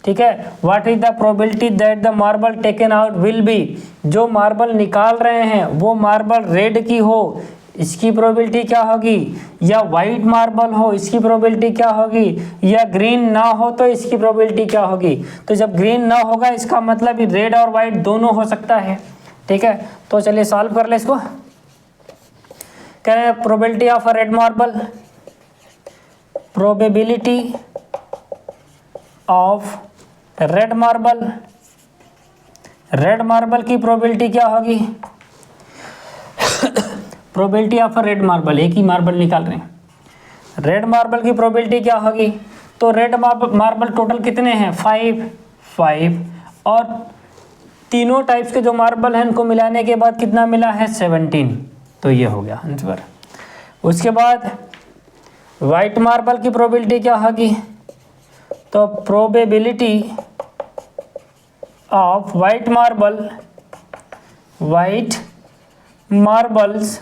ठीक है। What is the probability that the marble taken out will be, जो मार्बल निकाल रहे हैं वो मार्बल रेड की हो, इसकी प्रोबेबिलिटी क्या होगी, या वाइट मार्बल हो, इसकी प्रोबेबिलिटी क्या होगी, या ग्रीन ना हो तो इसकी प्रोबेबिलिटी क्या होगी। तो जब ग्रीन ना होगा इसका मतलब रेड और वाइट दोनों हो सकता है, ठीक है। तो चलिए सॉल्व कर ले इसको। कह रहे हैं probability of a red marble, probability of red marble, red marble की प्रोबेबिलिटी क्या होगी, प्रोबेबिलिटी ऑफ रेड मार्बल, एक ही मार्बल निकाल रहे हैं, रेड मार्बल की प्रोबेबिलिटी क्या होगी। तो रेड मार्बल टोटल कितने हैं 5 5, और तीनों टाइप्स के जो मार्बल हैं उनको मिलाने के बाद कितना मिला है 17, तो ये हो गया आंसर। उसके बाद वाइट मार्बल की प्रोबेबिलिटी क्या होगी, तो probability of white marbles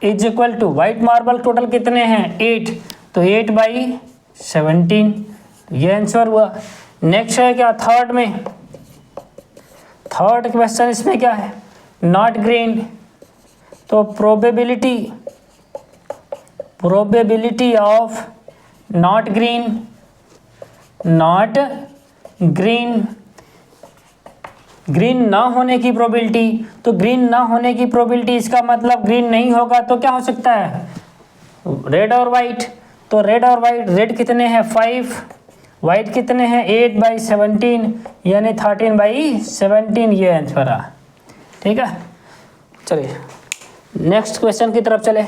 is equal to, white marble total कितने हैं 8, तो 8/17, ये आंसर हुआ। नेक्स्ट है क्या थर्ड में, थर्ड क्वेश्चन इसमें क्या है नॉट ग्रीन, तो probability of not green, green ना होने की प्रोबेबिलिटी, तो ग्रीन ना होने की प्रोबेबिलिटी इसका मतलब ग्रीन नहीं होगा तो क्या हो सकता है रेड और वाइट, तो रेड और वाइट, रेड कितने हैं 5, वाइट कितने हैं 8/17, यानी 13/17, ये आंसर आ, ठीक है। चलिए नेक्स्ट क्वेश्चन की तरफ चले।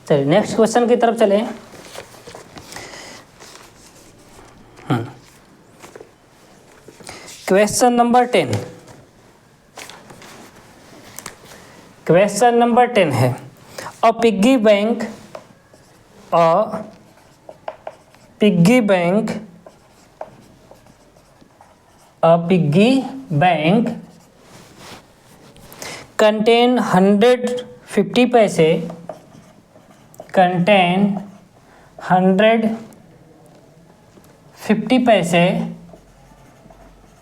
चलिए नेक्स्ट क्वेश्चन की तरफ चले। क्वेश्चन नंबर 10, क्वेश्चन नंबर 10 है अ पिग्गी बैंक contain 150 पैसे, contain 150 पैसे,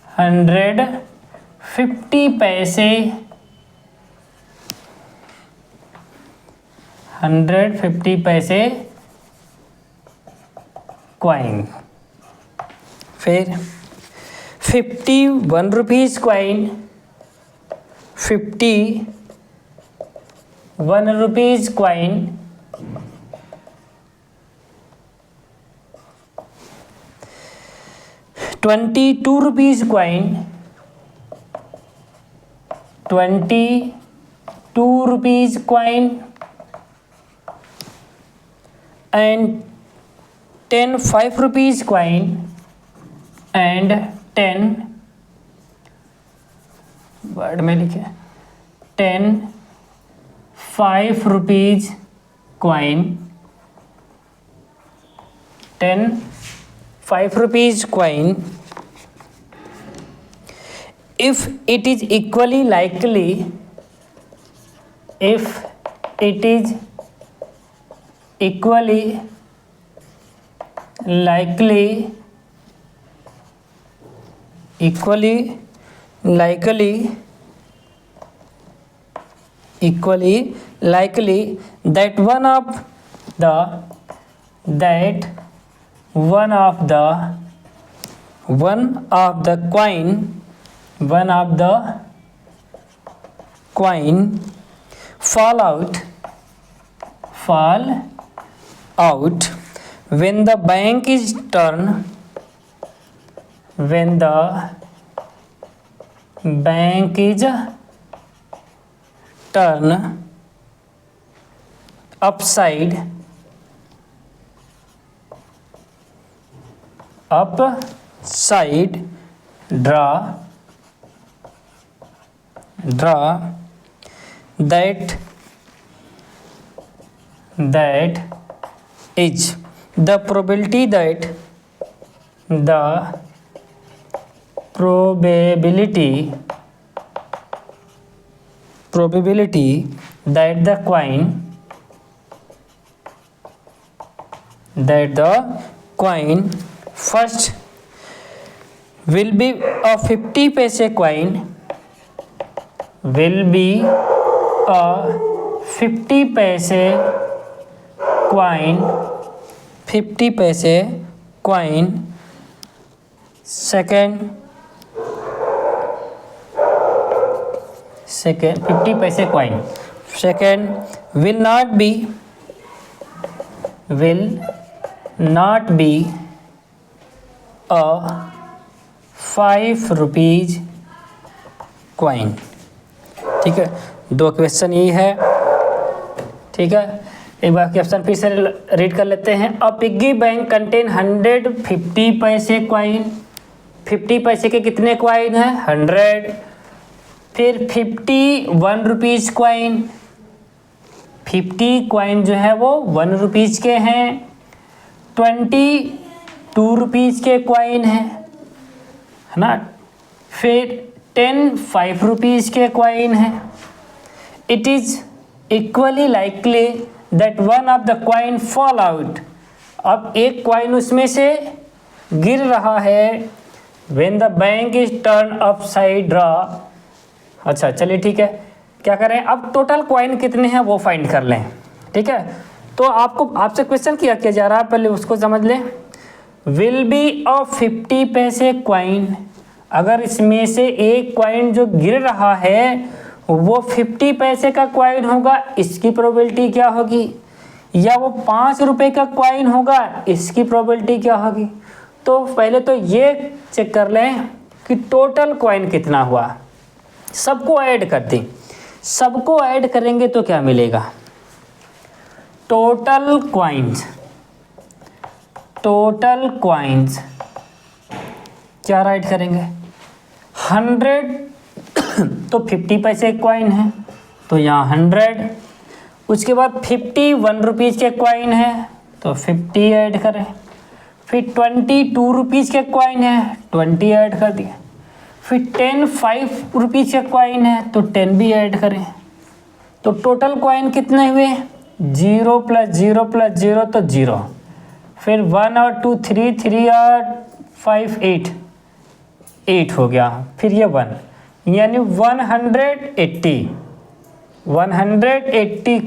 150 पैसे, 150 पैसे कॉइन, फिर 51 rupees coin, 51 rupees coin, 22 rupees coin, 22 rupees coin, and 10 5 rupees coin and 10 word में लिखे 10 5 rupees coin, 10 5 rupees coin, if it is equally likely, if it is equally likely, equally likely that one of the coin fall out when the bank is turned upside draw that is the probability that the coin first will be a 50 paise coin, will be a 50 paise coin, 50 paise coin. Second 50 paise coin. Second, will not be a 5 rupees coin. ठीक है, दो क्वेश्चन यही है. ठीक है, एक बार क्वेश्चन फिर से रीड कर लेते हैं. अ पिग्गी बैंक कंटेन 150 पैसे कॉइन. 50 पैसे के कितने कॉइन हैं? 100. फिर 51 रुपीज़ कॉइन. 50 कॉइन जो है वो 1 रुपीज़ के हैं. 22 रुपीज़ के कॉइन है ना. फिर 10 5 रुपीज़ के कॉइन है. It is equally likely that one of the coin fall out. अब एक कॉइन उसमें से गिर रहा है. When the bank is turn upside draw. अच्छा चलिए ठीक है, क्या करें अब टोटल कॉइन कितने हैं वो फाइंड कर लें. ठीक है, तो आपसे क्वेश्चन किया जा रहा है, पहले उसको समझ लें. विल बी अ 50 पैसे कॉइन. अगर इसमें से एक कॉइन जो गिर रहा है वो 50 पैसे का कॉइन होगा, इसकी प्रोबेबिलिटी क्या होगी? या वो 5 रुपए का कॉइन होगा, इसकी प्रोबेबिलिटी क्या होगी? तो पहले तो ये चेक कर लें कि टोटल कॉइन कितना हुआ. सबको ऐड कर दें. सबको ऐड करेंगे तो क्या मिलेगा? टोटल कॉइन्स क्या राइट करेंगे? 100 तो 50 पैसे कॉइन है तो यहाँ 100. उसके बाद 51 रुपीज़ के कॉइन है तो 50 ऐड करें. फिर 22 रुपीज़ के कॉइन है 20 ऐड कर दिए. फिर 10 5 रुपीज़ के कॉइन है तो 10 भी ऐड करें. तो टोटल कॉइन कितने हुए? 0 + 0 + 0 तो 0. फिर 1 और 2 3 3 और 5 8 हो गया. फिर ये 1 यानी 180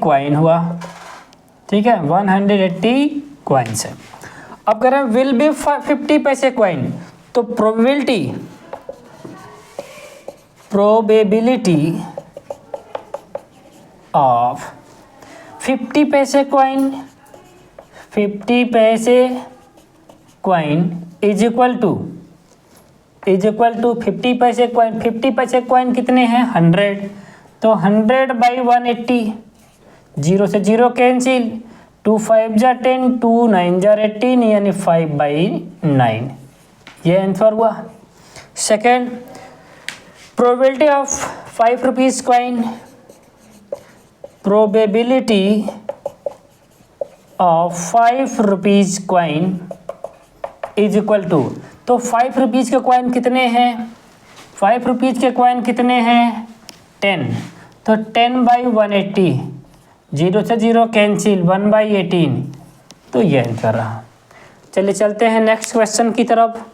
कॉइन हुआ. ठीक है, 180 कॉइन्स है. अब करें विल बी 50 पैसे कॉइन. तो प्रोबेबिलिटी ऑफ 50 पैसे कॉइन, 50 पैसे कॉइन इज इक्वल टू 50 पैसे कॉइन. 50 पैसे कॉइन कितने हैं? 100. तो 100/180. 0 से 0 कैंसिल. 2 5 जा 10, 2 9 जा 18 यानी 5/9. ये आंसर हुआ. Second, probability of 5 rupees coin. Probability of 5 rupees coin is equal to, तो 5 रुपीज़ के कॉइन कितने हैं, 5 रुपीज़ के कॉइन कितने हैं 10, तो 10/180, 0 से 0 कैंसिल, 1/18, तो ये आंसर रहा। चलिए चलते हैं नेक्स्ट क्वेश्चन की तरफ।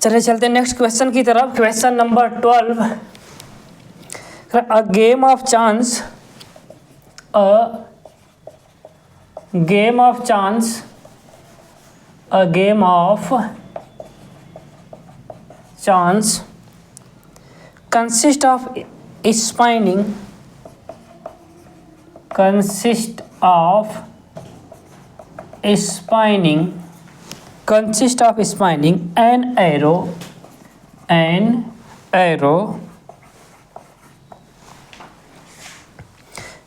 चलिए चलते हैं नेक्स्ट क्वेश्चन की तरफ। Question number 12, a game of chance, a game of chance consists of spinning an arrow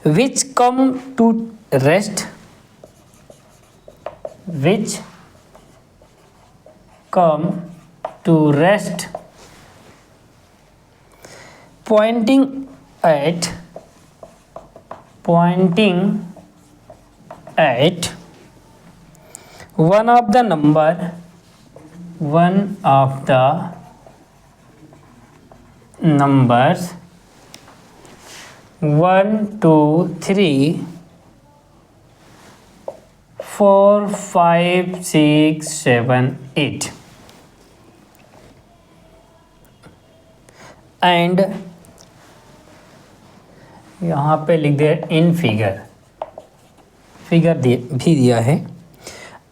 which come to rest pointing at one of the numbers 1, 2, 3, 4, 5, 6, 7, 8 and यहाँ पे लिख दे इन फिगर भी दिया है।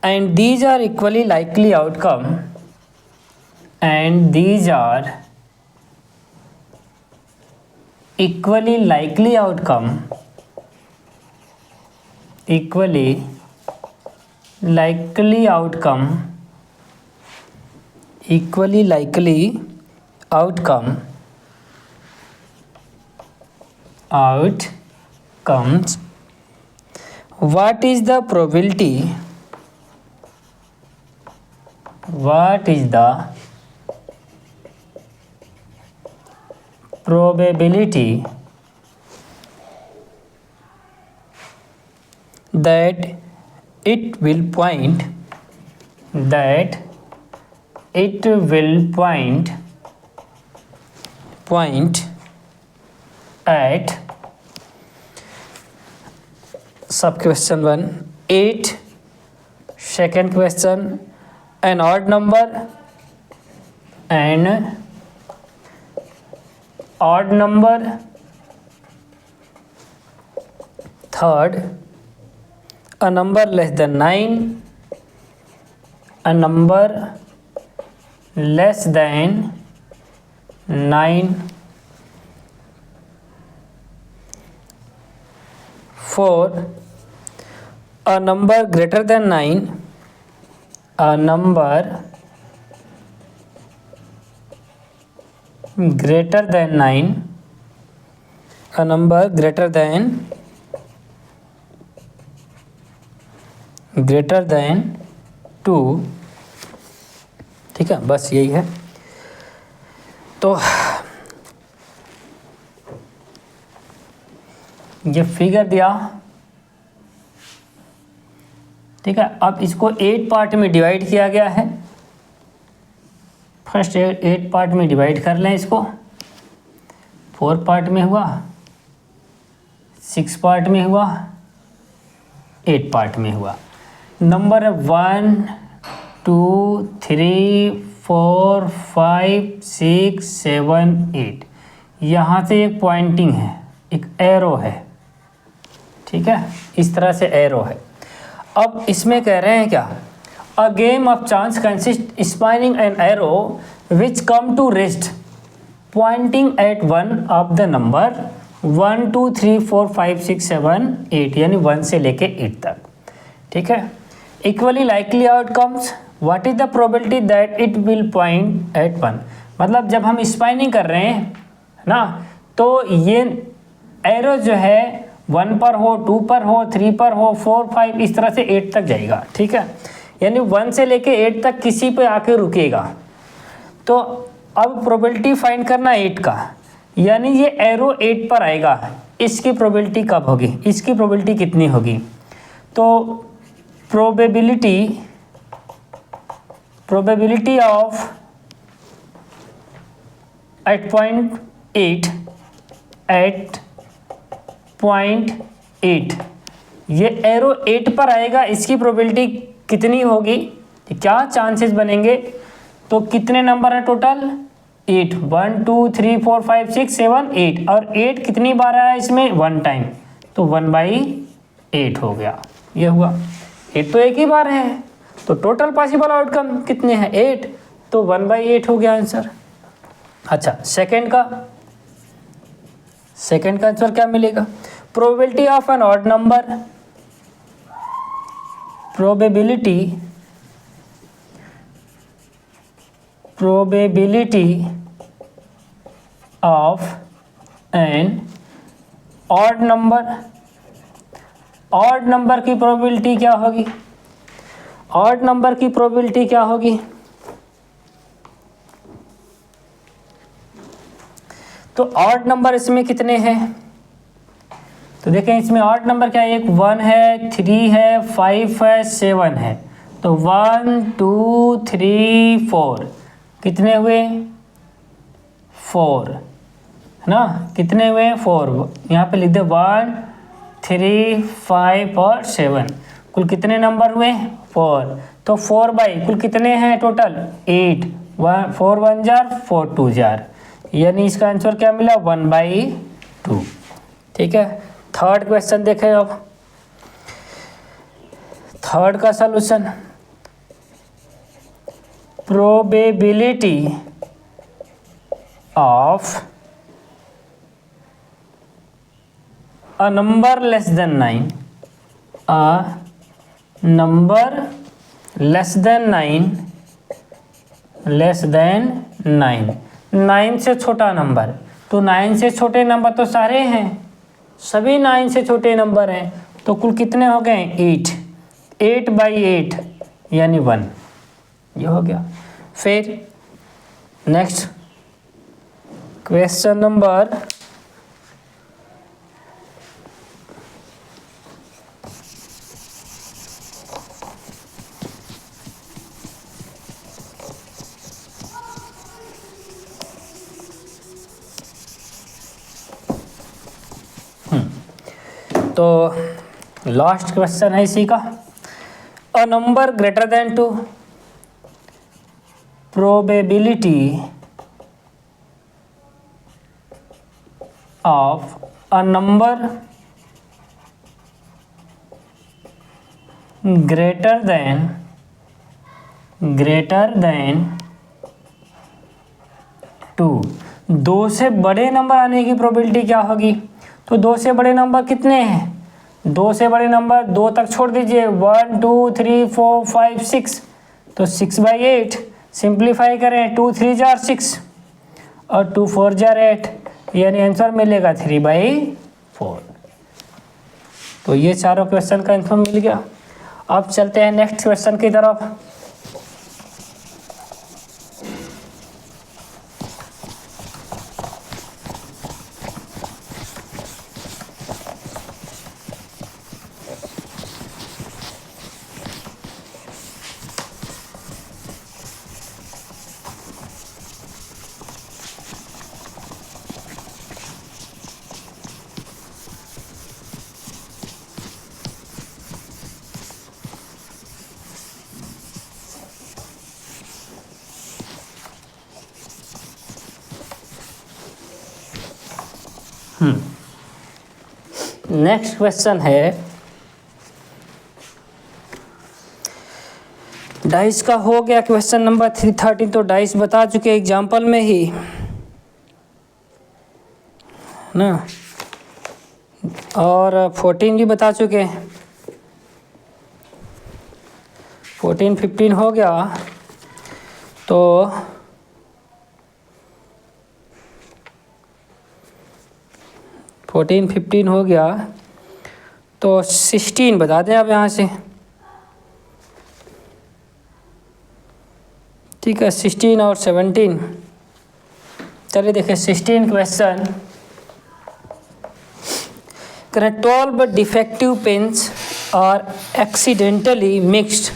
And these are equally likely outcome equally likely outcomes. What is the probability that it will point at sub question 1 8, second question an odd number third a number less than 9, a number less than 9, 4 a number greater than 9, a number greater than 9, a number greater than 2। ठीक है, बस यही है। तो ये फिगर दिया, ठीक है। अब इसको 8 पार्ट में डिवाइड किया गया है। फर्स्ट 8 पार्ट में डिवाइड कर लें इसको। 4 पार्ट में हुआ, 6 पार्ट में हुआ, 8 पार्ट में हुआ। नंबर 1 2 3 4 5 6 7 8, यहाँ से एक पॉइंटिंग है, एक एरो है, ठीक है, इस तरह से एरो है। अब इसमें कह रहे हैं क्या, a game of chance consist spinning an arrow which come to rest pointing at one of the number 1 2 3 4 5 6 7 8, यानी 1 से लेके 8 तक, ठीक है। Equally likely outcomes, what is the probability that it will point at 1, मतलब जब हम स्पाइनिंग कर रहे हैं ना, तो ये एरो जो है 1 पर हो, 2 पर हो, 3 पर हो, 4 5 इस तरह से 8 तक जाएगा, ठीक है। यानी 1 से लेके 8 तक किसी पे आके रुकेगा। तो अब प्रोबेबिलिटी फाइंड करना 8 का, यानी ये एरो 8 पर आएगा, इसकी प्रोबेबिलिटी कब होगी, इसकी प्रोबेबिलिटी कितनी होगी। तो प्रोबेबिलिटी ऑफ 8.8 ये एरो 8 पर आएगा, इसकी प्रोबेबिलिटी कितनी होगी, क्या चांसेस बनेंगे। तो कितने नंबर है टोटल 8, 1 2 3 4 5 6 7 8 और 8 कितनी बार आया इसमें 1 टाइम, तो 1/8 हो गया। ये हुआ 8 तो एक ही बार है, तो टोटल पॉसिबल आउटकम कितने हैं 8, तो 1/8 हो गया आंसर। अच्छा सेकंड का आंसर क्या मिलेगा, probability of an odd number, probability of an odd number, odd number की प्रोबेबिलिटी क्या होगी, ऑड नंबर की प्रोबेबिलिटी क्या होगी। तो ऑड नंबर इसमें कितने हैं, तो देखें इसमें ऑड नंबर क्या है, एक 1 है, 3 है, 5 है, 7 है। तो 1 2 3 4 कितने हुए 4 है ना, कितने हुए 4, यहाँ पे लिख दे 1 3 5 और 7, कुल कितने नंबर हुए 4। तो 4 कुल कितने हैं टोटल 8, 4 1 जार 4 2 जार, यानी इसका आंसर क्या मिला 1/2। ठीक है, थर्ड क्वेश्चन देखें अब, थर्ड का solution, probability of a number less than 9, a number less than 9, 9 से छोटा नंबर, तो 9 से छोटे नंबर तो सारे हैं, सभी 9 से छोटे नंबर हैं, तो कुल कितने हो गए 8/8 यानी 1, ये हो गया। फिर नेक्स्ट क्वेश्चन नंबर तो लास्ट क्वेश्चन है इसी का, a number greater than 2, probability of a number greater than 2, 2 से बड़े नंबर आने की प्रोबेबिलिटी क्या होगी। तो 2 से बड़े नंबर कितने हैं, 2 से बड़े नंबर 2 तक छोड़ दीजिए, 1 2 3 4 5 6, तो 6/8 सिंप्लीफाई करें, 2 3 जार 6 और 2 4 जार 8, यानी आंसर मिलेगा 3/4। तो ये चारों क्वेश्चन का आंसर मिल गया। अब चलते हैं नेक्स्ट क्वेश्चन की तरफ। नेक्स्ट क्वेश्चन है, डाइस का हो गया क्वेश्चन नंबर 313, तो डाइस बता चुके एग्जाम्पल में ही ना, और 14 भी बता चुके, 14 15 हो गया। तो 14 15 हो गया, तो 16 बता दें आप यहाँ से। ठीक है, 16 और 17, चलिए देखिए 16 question, 12 defective pens are accidentally mixed.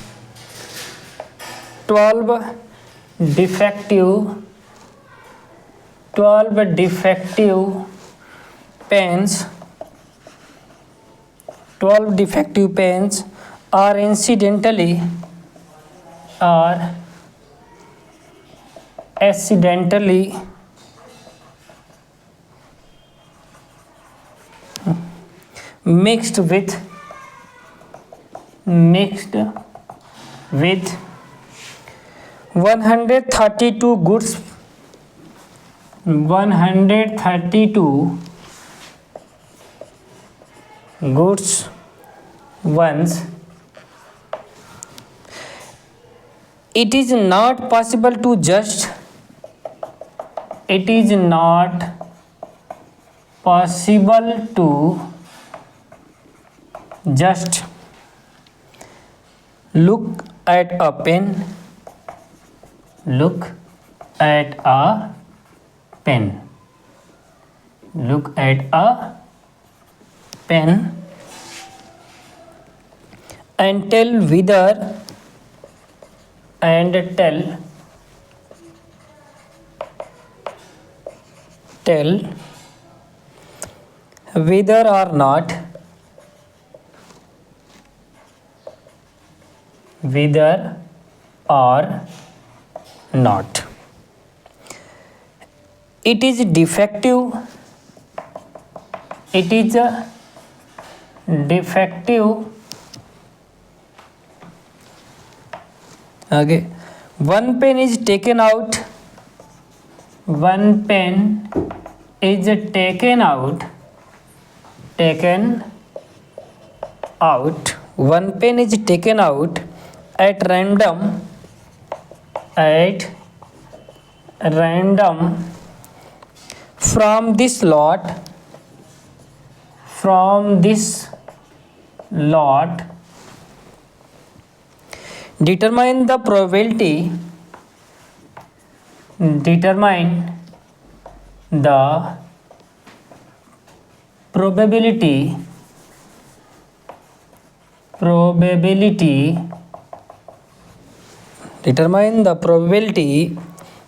12 defective pens are accidentally mixed with 132 goods ones. It is not possible to just look at a pen and tell whether or not it is defective. Okay, one pen is taken out. One pen is taken out at random from this lot. Determine the probability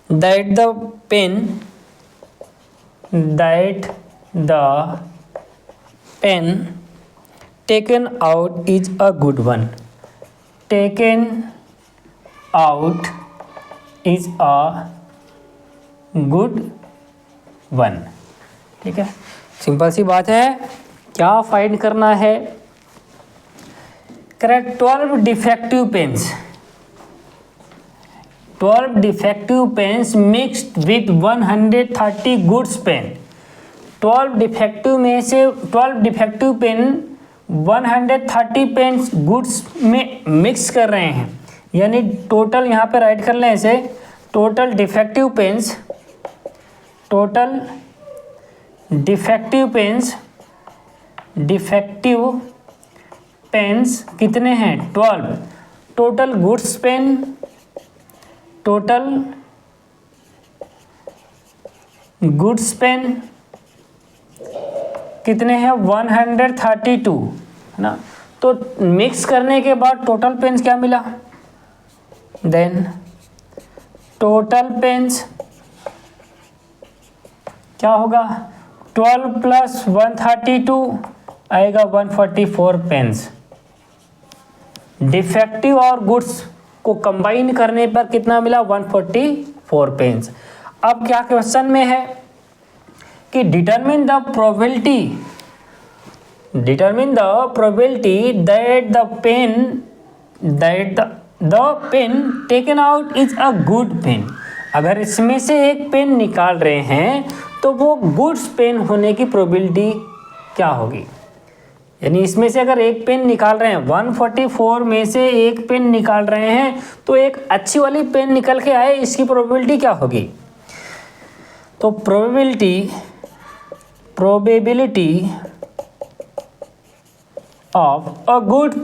that the pen taken out is a good one. ठीक है, सिंपल सी बात है। क्या फाइंड करना है? Correct 12 defective pens mixed with 130 goods pen. 12 defective pen 130 pens goods में मिक्स कर रहे हैं, यानी टोटल यहाँ पे राइट कर लें इसे। टोटल डिफेक्टिव पेन्स कितने हैं? 12। टोटल गुड्स पेन कितने हैं? 132, है ना। तो मिक्स करने के बाद टोटल पेन्स क्या मिला? देन टोटल पेन्स क्या होगा? 12 प्लस 132 आएगा 144 पेन्स। डिफेक्टिव और गुड्स को कंबाइन करने पर कितना मिला? 144 पेन्स। अब क्या क्वेश्चन में है कि determine the probability that the pen taken out is a good pen. अगर इसमें से एक पेन निकाल रहे हैं तो वो गुड्स पेन होने की प्रोबेबिलिटी क्या होगी? यानी इसमें से अगर एक पेन निकाल रहे हैं, 144 में से एक पेन निकाल रहे हैं, तो एक अच्छी वाली पेन निकल के आए, इसकी प्रोबेबिलिटी क्या होगी? तो probability of a good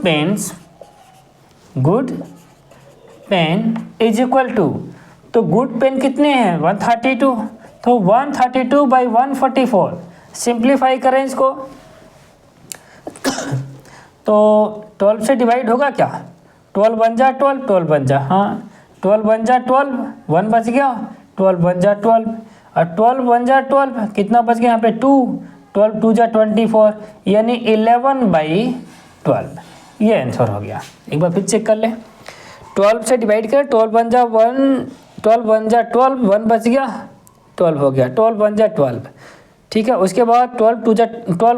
pen is equal to, तो गुड पेन कितने हैं? 132, तो 132 बाई 144। सिंप्लीफाई करें इसको, तो 12 से डिवाइड होगा क्या? 12 बन जा 12, 12 बन जा, हाँ 12 बन जा 12, 1 बच गया, 12 बन जा 12, और 12 बन जा 12, कितना बच गया यहाँ पे 2, 12 2 जा 24, यानी 11/12, ये आंसर हो गया। एक बार फिर चेक कर ले, 12 से डिवाइड कर, 12 बन जा 1, 12 बन जा 12, 1 बच गया, 12 हो गया, 12 बन जा 12, ठीक है। उसके बाद 12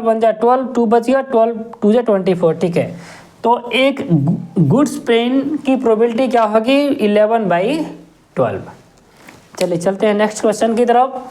बन जा 12, 2 बच गया, 12 2 जा 24, ठीक है। तो एक गुड्स पेन की प्रोबेबिलिटी क्या होगी? 11/12। चलिए चलते हैं नेक्स्ट क्वेश्चन की तरफ।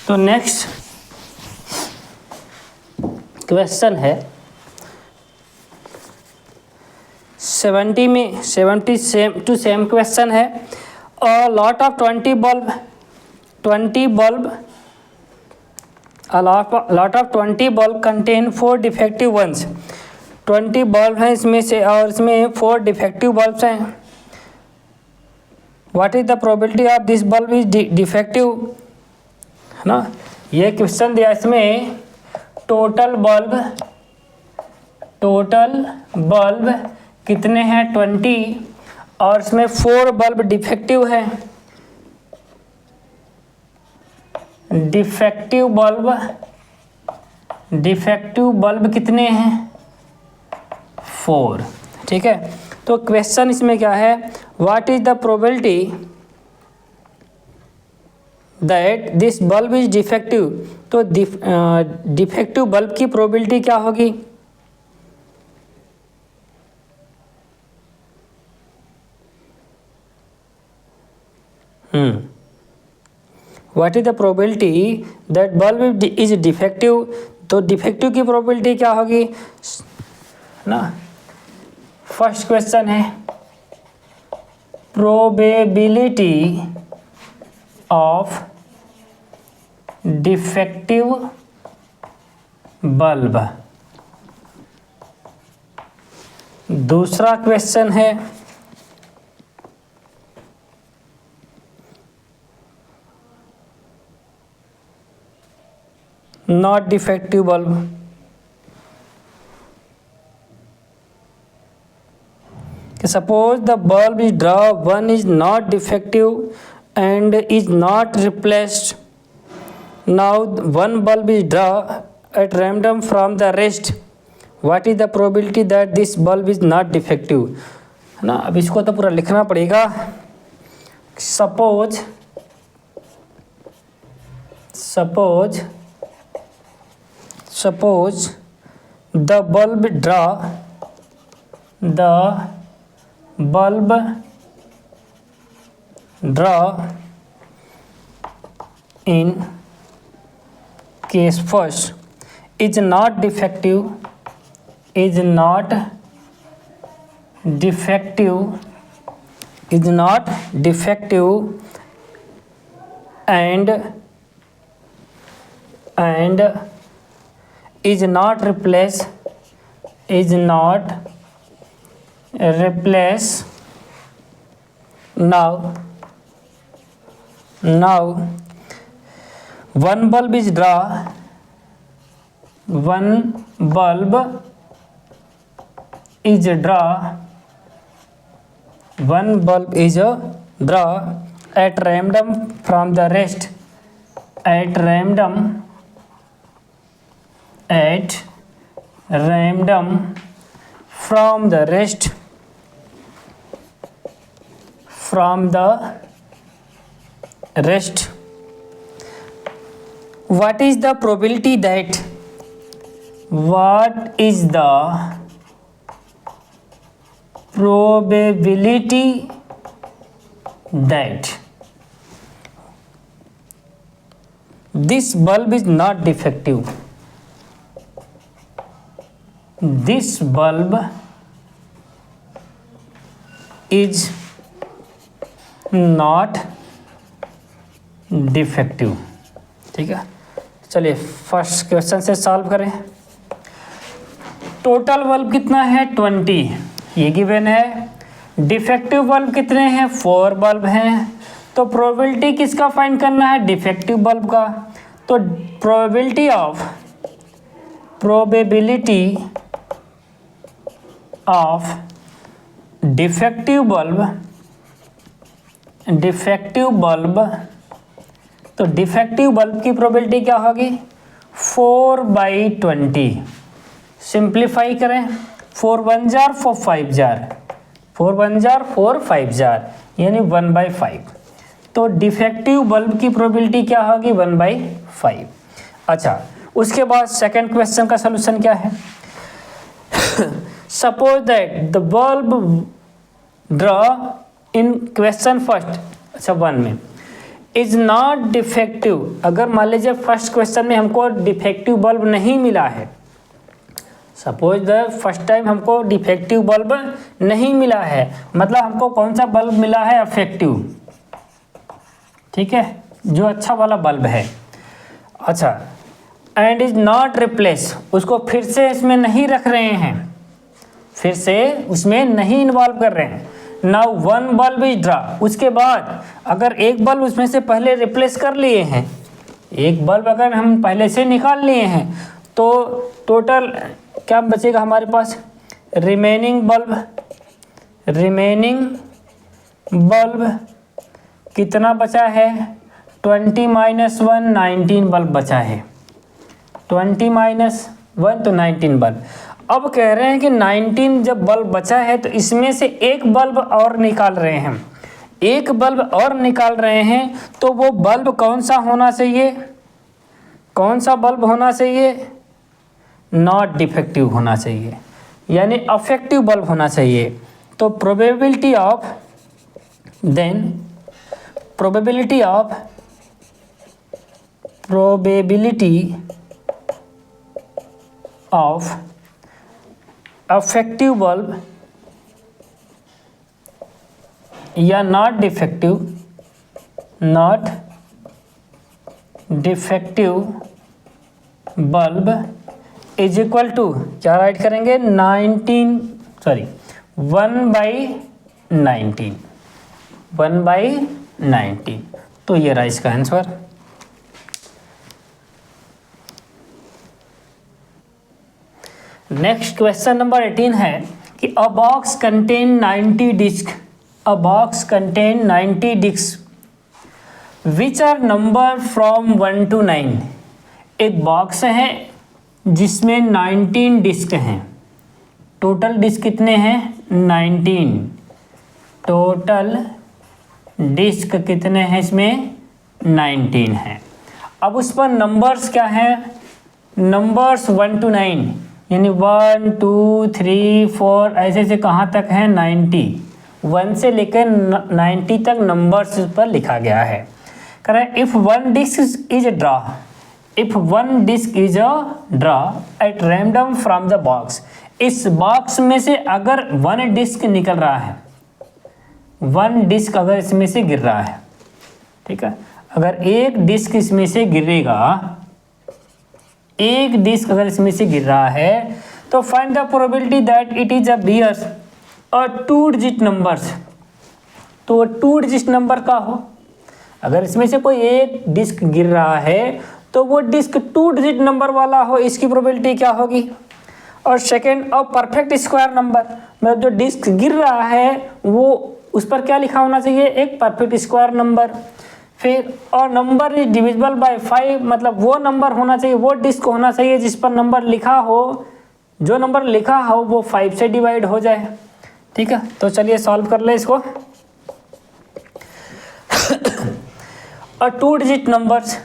तो नेक्स्ट क्वेश्चन है 70 में 70 सेम क्वेश्चन है। A lot of 20 bulb a lot of 20 bulb contain 4 defective ones। 20 bulb हैं इसमें से, और इसमें 4 डिफेक्टिव बल्ब्स हैं। What is the probability of this bulb is defective, है ना। ये क्वेश्चन दिया, इसमें टोटल बल्ब कितने हैं 20, और इसमें 4 बल्ब डिफेक्टिव है। डिफेक्टिव बल्ब कितने हैं? 4, ठीक है। तो क्वेश्चन इसमें क्या है? What is the probability that this bulb is defective. तो डिफेक्टिव बल्ब की प्रोबेबिलिटी क्या होगी? What is the probability that bulb is defective. तो डिफेक्टिव की प्रोबेबिलिटी क्या होगी ना। फर्स्ट क्वेश्चन है प्रोबेबिलिटी ऑफ डिफेक्टिव बल्ब। दूसरा क्वेश्चन है not defective bulb. Suppose the bulb is draw, one is not defective and is not replaced. Now one bulb is drawn at random from the rest. What is the probability that this bulb is not defective, है ना। अब इसको तो पूरा लिखना पड़ेगा। Suppose the bulb draw in case first is not defective and is not replace now one bulb is drawn at random from the rest, at random from the rest what is the probability that this bulb is not defective? This bulb is not defective। ठीक है, चलिए फर्स्ट क्वेश्चन से सॉल्व करें। टोटल बल्ब कितना है 20, ये गिवन है। डिफेक्टिव बल्ब कितने हैं 4 बल्ब हैं। तो प्रोबेबिलिटी किसका फाइंड करना है डिफेक्टिव बल्ब का। तो प्रोबेबिलिटी ऑफ डिफेक्टिव बल्ब, तो डिफेक्टिव बल्ब की प्रोबेबिलिटी क्या होगी 4/20। सिंप्लीफाई करें, 4 1 जार 4 5 जार, 4 1 जार 4 5 जार, यानी 1/5। तो डिफेक्टिव बल्ब की प्रोबेबिलिटी क्या होगी 1/5। अच्छा, उसके बाद सेकंड क्वेश्चन का सलूशन क्या है। Suppose that the bulb draw in question first, अच्छा 1 में इज नॉट डिफेक्टिव। अगर मान लीजिए फर्स्ट क्वेश्चन में हमको डिफेक्टिव बल्ब नहीं मिला है, सपोज द फर्स्ट टाइम हमको डिफेक्टिव बल्ब नहीं मिला है, मतलब हमको कौन सा बल्ब मिला है इफेक्टिव, ठीक है, जो अच्छा वाला बल्ब है। अच्छा, एंड इज नॉट रिप्लेस, उसको फिर से इसमें नहीं रख रहे हैं, फिर से उसमें नहीं इन्वॉल्व कर रहे हैं। नाउ 1 बल्ब इज ड्रा, उसके बाद अगर एक बल्ब उसमें से पहले रिप्लेस कर लिए हैं, एक बल्ब अगर हम पहले से निकाल लिए हैं, तो टोटल क्या बचेगा हमारे पास रिमेनिंग बल्ब कितना बचा है 20 - 1 19 बल्ब बचा है। 20 - 1 तो 19 बल्ब। अब कह रहे हैं कि 19 जब बल्ब बचा है तो इसमें से एक बल्ब और निकाल रहे हैं, एक बल्ब और निकाल रहे हैं। तो वो बल्ब कौन सा होना चाहिए, कौन सा बल्ब होना चाहिए नॉट डिफेक्टिव होना चाहिए, यानी अफेक्टिव बल्ब होना चाहिए। तो प्रोबेबिलिटी ऑफ अफेक्टिव बल्ब या not defective bulb is equal to क्या राइट करेंगे 1/19। तो ये रहा इसका आंसर। नेक्स्ट क्वेश्चन नंबर 18 है कि a box contain 90 disc which are number from 1 to 9। एक बॉक्स है जिसमें 19 डिस्क हैं। टोटल डिस्क कितने हैं 19। टोटल डिस्क कितने हैं इसमें 19 हैं। अब उस पर नंबर्स क्या हैं, नंबर्स 1 to 9, यानी 1 2 3 4 ऐसे से कहाँ तक है 90, 1 से लेकर 90 तक नंबर्स पर लिखा गया है। करें if one disc is a draw at random from the box. इस बॉक्स में से अगर 1 डिस्क निकल रहा है, 1 डिस्क अगर इसमें से गिर रहा है, ठीक है, अगर एक डिस्क इसमें से गिरेगा, एक डिस्क अगर इसमें से गिर रहा है, तो find the probability that it is a bears और 2 डिजिट नंबर्स। तो 2 डिजिट नंबर का हो, अगर इसमें से कोई एक डिस्क गिर रहा है तो वो डिस्क 2 डिजिट नंबर वाला हो, इसकी प्रोबेबिलिटी क्या होगी। और सेकेंड, और परफेक्ट स्क्वायर नंबर, मतलब जो डिस्क गिर रहा है वो उस पर क्या लिखा होना चाहिए एक परफेक्ट स्क्वायर नंबर। फिर और नंबर इज डिविजिबल बाय 5, मतलब वो नंबर होना चाहिए, वो डिस्क होना चाहिए जिस पर नंबर लिखा हो, जो नंबर लिखा हो वो 5 से डिवाइड हो जाए। ठीक है, तो चलिए सॉल्व कर ले इसको। और 2 digit numbers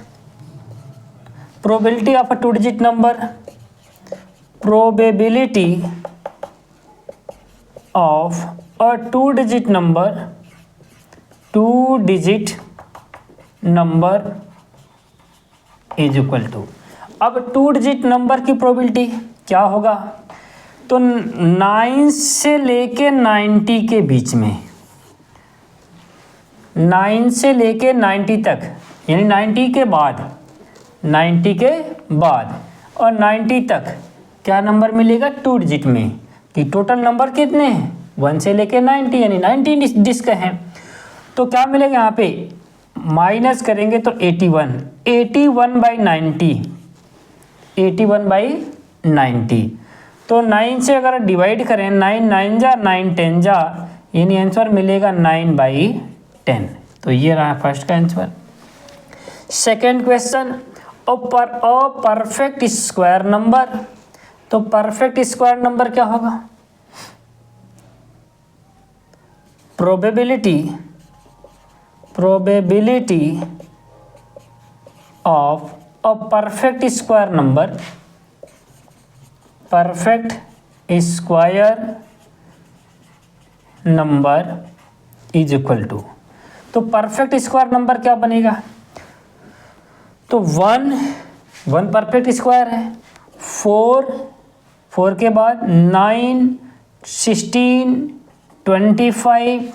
probability of a 2 digit number, probability of a 2 digit number, 2 digit number is equal to, अब 2 डिजिट नंबर की प्रोबेबिलिटी क्या होगा, तो 9 से लेके 90 के बीच में, 9 से लेके 90 तक, यानी 90 के बाद, 90 के बाद और 90 तक क्या नंबर मिलेगा 2 डिजिट में, कि टोटल नंबर कितने हैं 1 से लेके 90, यानी 90 डिस्क हैं। तो क्या मिलेगा यहाँ पे, माइनस करेंगे तो 81, 81/90, 81/90। तो 9 से अगर डिवाइड करें, 9 9 जा 9 10 जा, यानी आंसर मिलेगा 9/10। तो ये रहा फर्स्ट का answer. Second question, a perfect square number, तो परफेक्ट स्क्वायर नंबर क्या होगा, probability of a perfect square number, perfect square number is equal to, तो परफेक्ट स्क्वायर नंबर क्या बनेगा, तो 1 परफेक्ट स्क्वायर है, 4 के बाद 9 16 25,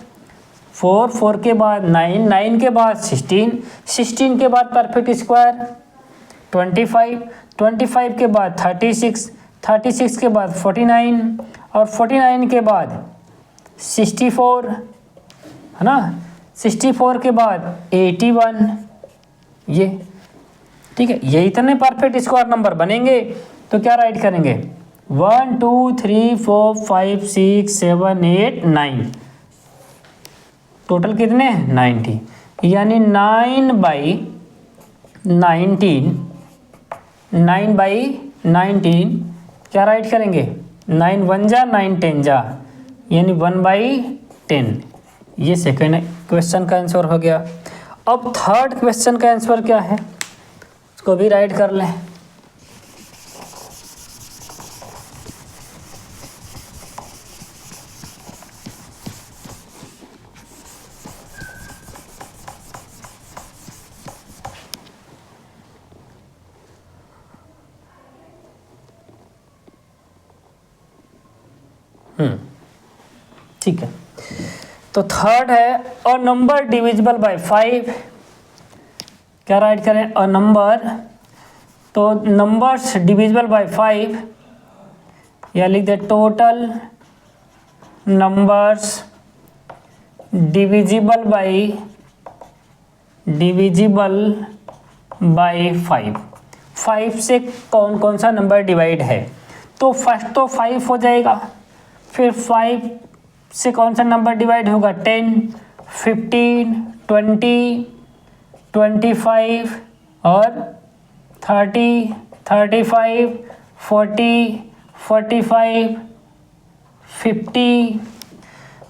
4 के बाद 9 9 के बाद 16 के बाद परफेक्ट स्क्वायर 25 के बाद 36 के बाद 49 और 49 के बाद 64, है ना, 64 के बाद 81, ये ठीक है। ये इतने परफेक्ट स्क्वायर नंबर बनेंगे तो क्या राइट करेंगे, 1 2 3 4 5 6 7 8 9, टोटल कितने हैं 90, यानी 9/19 क्या राइट करेंगे, 9 1 जा 9 10 जा, यानी 1/10। ये सेकेंड क्वेश्चन का आंसर हो गया। अब थर्ड क्वेश्चन का आंसर क्या है, उसको भी राइट कर लें। ठीक है, तो थर्ड है अ नंबर डिविजिबल बाय 5, क्या राइट करें, अ नंबर, तो नंबर्स डिविजिबल बाय 5, या लिख दे टोटल नंबर्स डिविजिबल बाय 5 से कौन कौन सा नंबर डिवाइड है, तो फर्स्ट तो 5 हो जाएगा, फिर 5 से कौन सा नंबर डिवाइड होगा, 10 15 20 25 और 30 35 40 45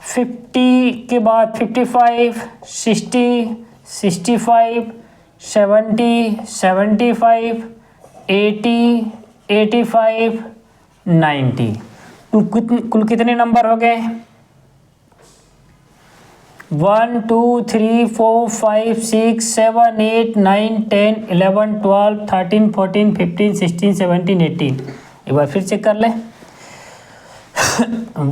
50 के बाद 55 60 65 70 75 80 85 90। कुल कितने नंबर हो गए, 1 2 3 4 5 6 7 8 9 10 11 12 13 14 15 16 17 18। एक बार फिर चेक कर लें,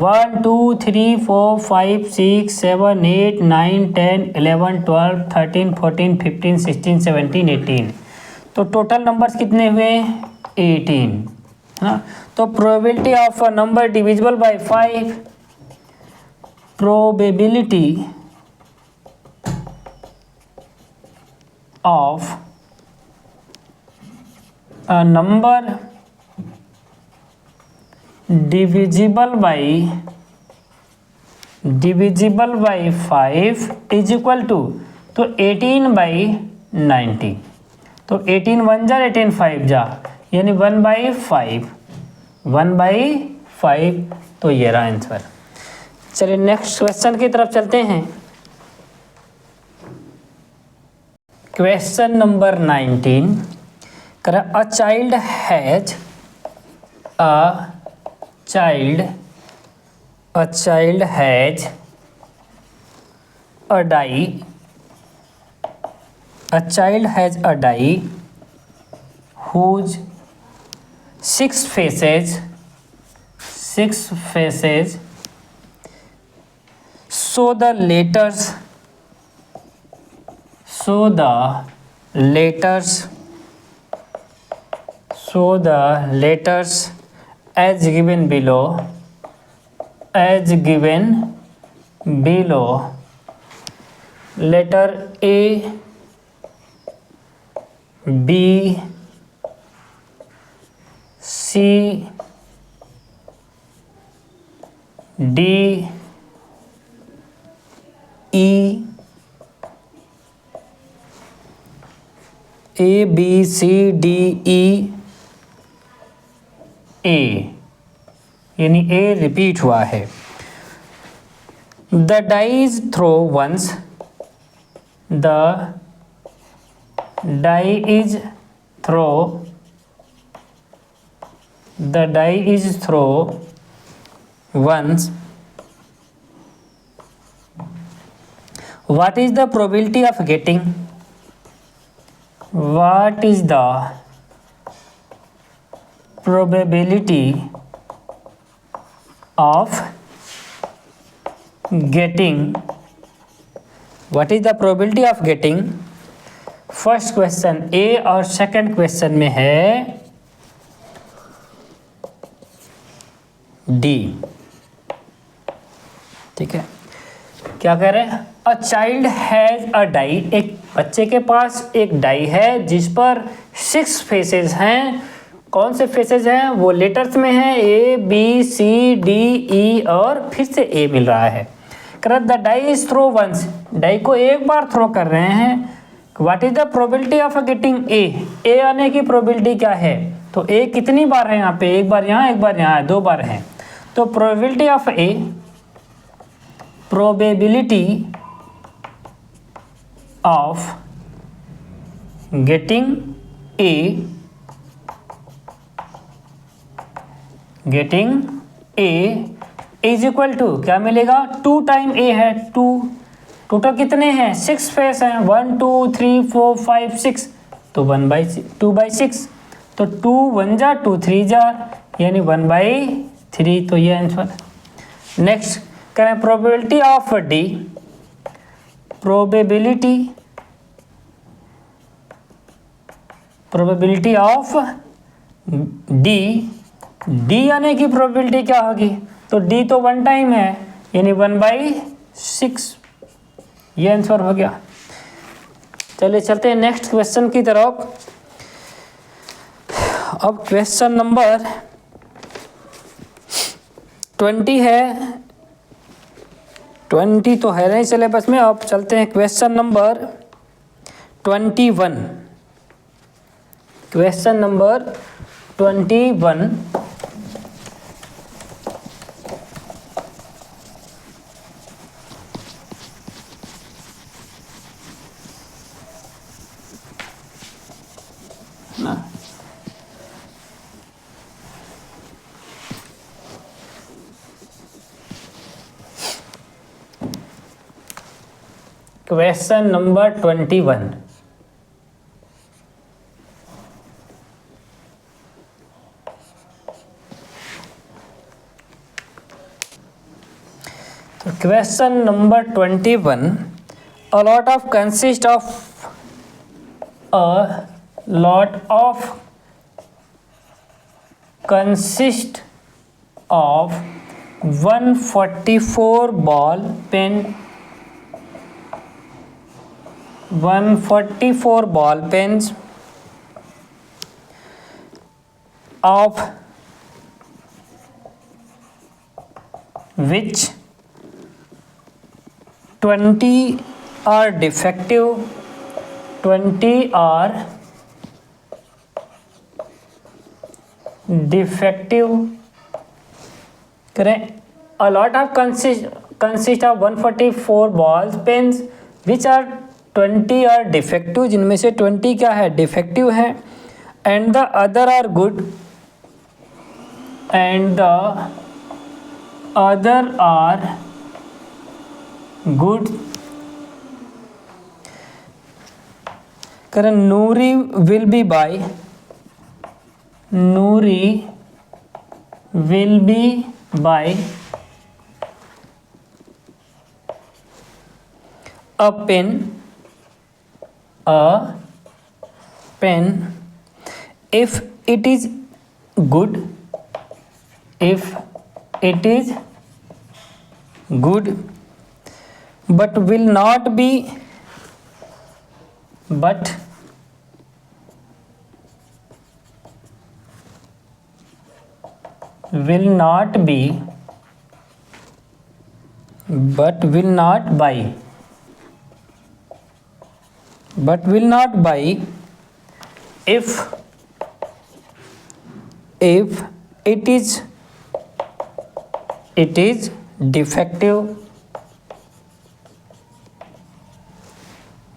1 2 3 4 5 6 7 8 9 10 11 12 13 14 15 16 17 18, तो टोटल नंबर्स कितने हुए 18, है ना। तो probability of a number divisible by 5, probability of a number divisible by 5 is equal to, तो 18/90, तो 18 1 जा 18 5 जा, यानी 1/5, तो ये रहा आंसर। चलिए नेक्स्ट क्वेश्चन की तरफ चलते हैं। क्वेश्चन नंबर 19, करें अ child has a die, a child has a die whose six faces, so the letters as given below, letter A, B, C, D, E, A, B, C, D, E, A, यानी A रिपीट हुआ है। The dice throw once, the die is throw once. What is the probability of getting? What is the probability of getting? What is the probability of getting? First question A और सेकंड क्वेश्चन में है डी। ठीक है, क्या कह रहे हैं? A child has a die, एक बच्चे के पास एक डाई है जिस पर 6 फेसेस हैं। कौन से फेसेस हैं? वो लेटर्स में है, ए, बी, सी, डी, ई और फिर से ए मिल रहा है। The die is throw once, die को एक बार थ्रो कर रहे हैं। What is the probability of getting A? A आने की प्रोबेबिलिटी क्या है? तो ए कितनी बार है यहाँ पे? एक बार यहाँ, एक बार यहाँ, 2 बार है। तो probability of A, probability of getting A is equal to क्या मिलेगा? 2 टाइम ए है, 2। टोटल कितने हैं? 6 फेस हैं, 1 2 3 4 5 6, तो 2/6। तो 2 1 जा 2 3 जा, यानी 1/3। तो ये आंसर। नेक्स्ट करें probability of D, probability of D आने की प्रोबेबिलिटी क्या होगी? तो डी तो 1 टाइम है, यानी 1/6। ये आंसर हो गया। चलिए चलते हैं नेक्स्ट क्वेश्चन की तरफ। अब क्वेश्चन नंबर 20 है। 20 तो है नहीं सिलेबस में। अब चलते हैं question number 21। Question number 21। Question number 21। तो question number 21, a lot of consist of 144 ball pen, 144 ball pens of which 20 are defective, 20 are defective. करें a lot of consist of 144 balls pens which are 20 are defective, जिनमें से 20 क्या है? डिफेक्टिव है। and the other are good, and the other are good. Karan, Noori will be by, Noori will be by a pen, if it is good, if it is good, but will not be, but will not be, but will not buy, but will not buy if it is defective,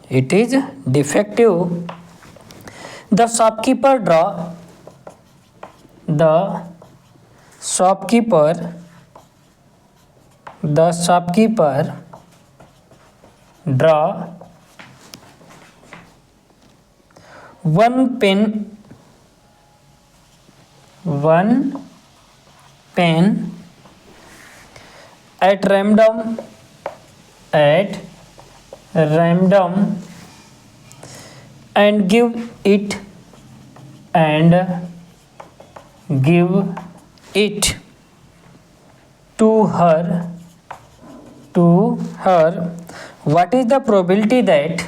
it is defective. The shopkeeper draw one pen at random and give it to her. What is the probability that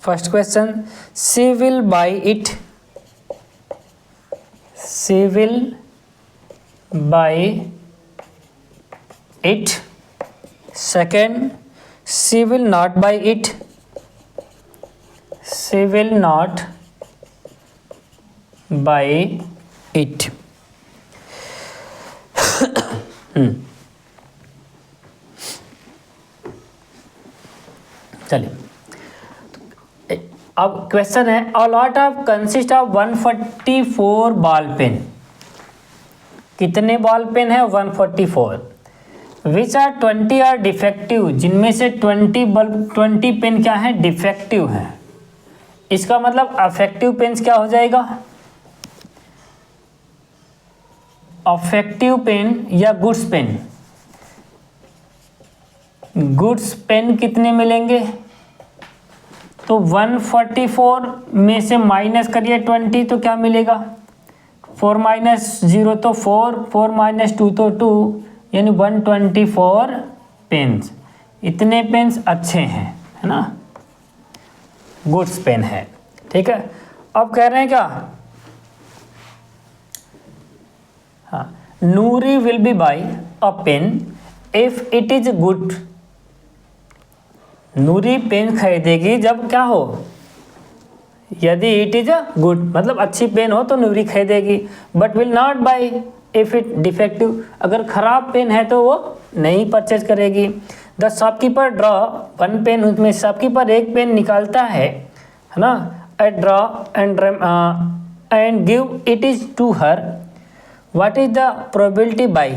first question, she will buy it, second, she will not buy it, चलिए अब क्वेश्चन है, a lot of consist of 144 ball pen. कितने बॉल पेन है? 144। विच आर 20 आर डिफेक्टिव, जिनमें से 20 पेन क्या है? डिफेक्टिव है। इसका मतलब अफेक्टिव पेन क्या हो जाएगा? अफेक्टिव पेन या गुड्स पेन। गुड्स पेन कितने मिलेंगे? तो 144 में से माइनस करिए 20 तो क्या मिलेगा? 4 माइनस 0 तो 4, 4 माइनस 2 तो 2, यानी 124 पेन्स। इतने पेन्स अच्छे हैं, है ना, गुड्स पेन है। ठीक है, अब कह रहे हैं क्या? हाँ, Noori will be buy a pen if it is good. Noori pen खरीदेगी जब क्या हो? यदि इट इज गुड, मतलब अच्छी पेन हो तो नूरी खरीदेगी। But will not buy if it defective, अगर खराब पेन है तो वो नहीं परचेज करेगी। The shopkeeper draw one pen, उसमें शॉपकीपर एक पेन निकालता है ना, at draw and give it is to her. What is the probability buy?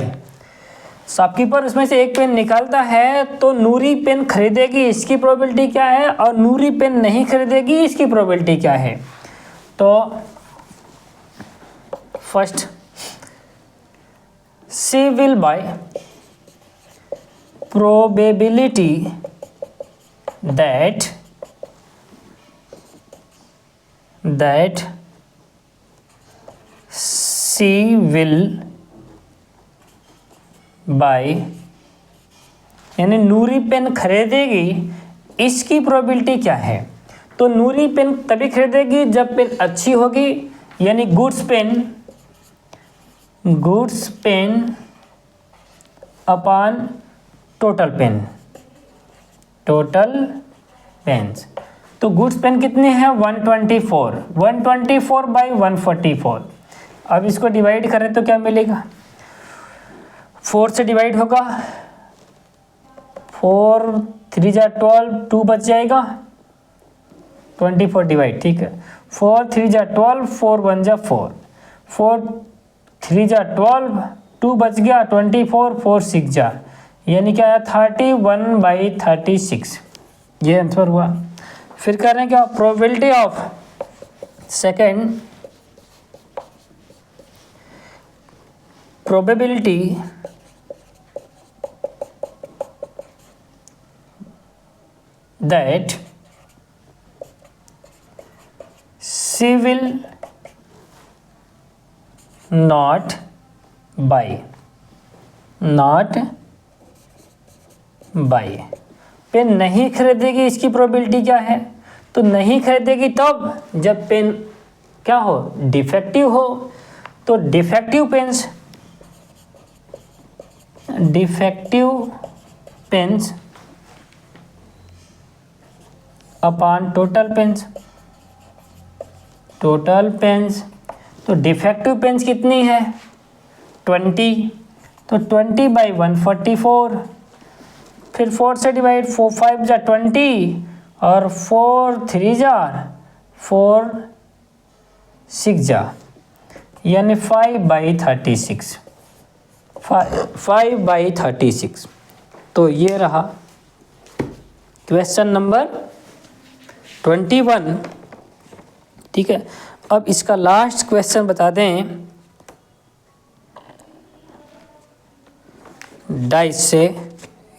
Shopkeeper उसमें से एक पेन निकालता है तो नूरी पेन खरीदेगी, इसकी प्रोबेबिलिटी क्या है? और नूरी पेन नहीं खरीदेगी, इसकी प्रोबेबिलिटी क्या है? तो first, she will buy, probability that she will buy, यानी नूरी पेन खरीदेगी, इसकी प्रोबेबिलिटी क्या है? तो नूरी पेन तभी खरीदेगी जब पेन अच्छी होगी, यानी goods pen upon total pens. तो गुड्स पेन कितने हैं? 124 बाई 144। अब इसको डिवाइड करें तो क्या मिलेगा, 4 से डिवाइड होगा, 4 3 जा 12, 2 बच जाएगा, 24 डिवाइड, ठीक है, 4 3 जा 12, 4 1 जा 4, 4 3 जा 12, 2 बच गया, 24, 4 6 जा, यानी क्या है 31/36, ये आंसर हुआ। फिर कर रहे हैं क्या, probability of second, probability that she will not buy pen नहीं खरीदेगी, इसकी प्रोबेबिलिटी क्या है, तो नहीं खरीदेगी तब जब पेन क्या हो, डिफेक्टिव हो, तो defective pens upon total pens, तो डिफेक्टिव पेन्स कितनी है 20, तो 20/144, फिर 4 से डिवाइड, 4 5 जा 20 और 4 3 जा 4 6 जा, यानी 5/36, 5/36। तो ये रहा क्वेश्चन नंबर 21, ठीक है। अब इसका लास्ट क्वेश्चन बता दें डाइस से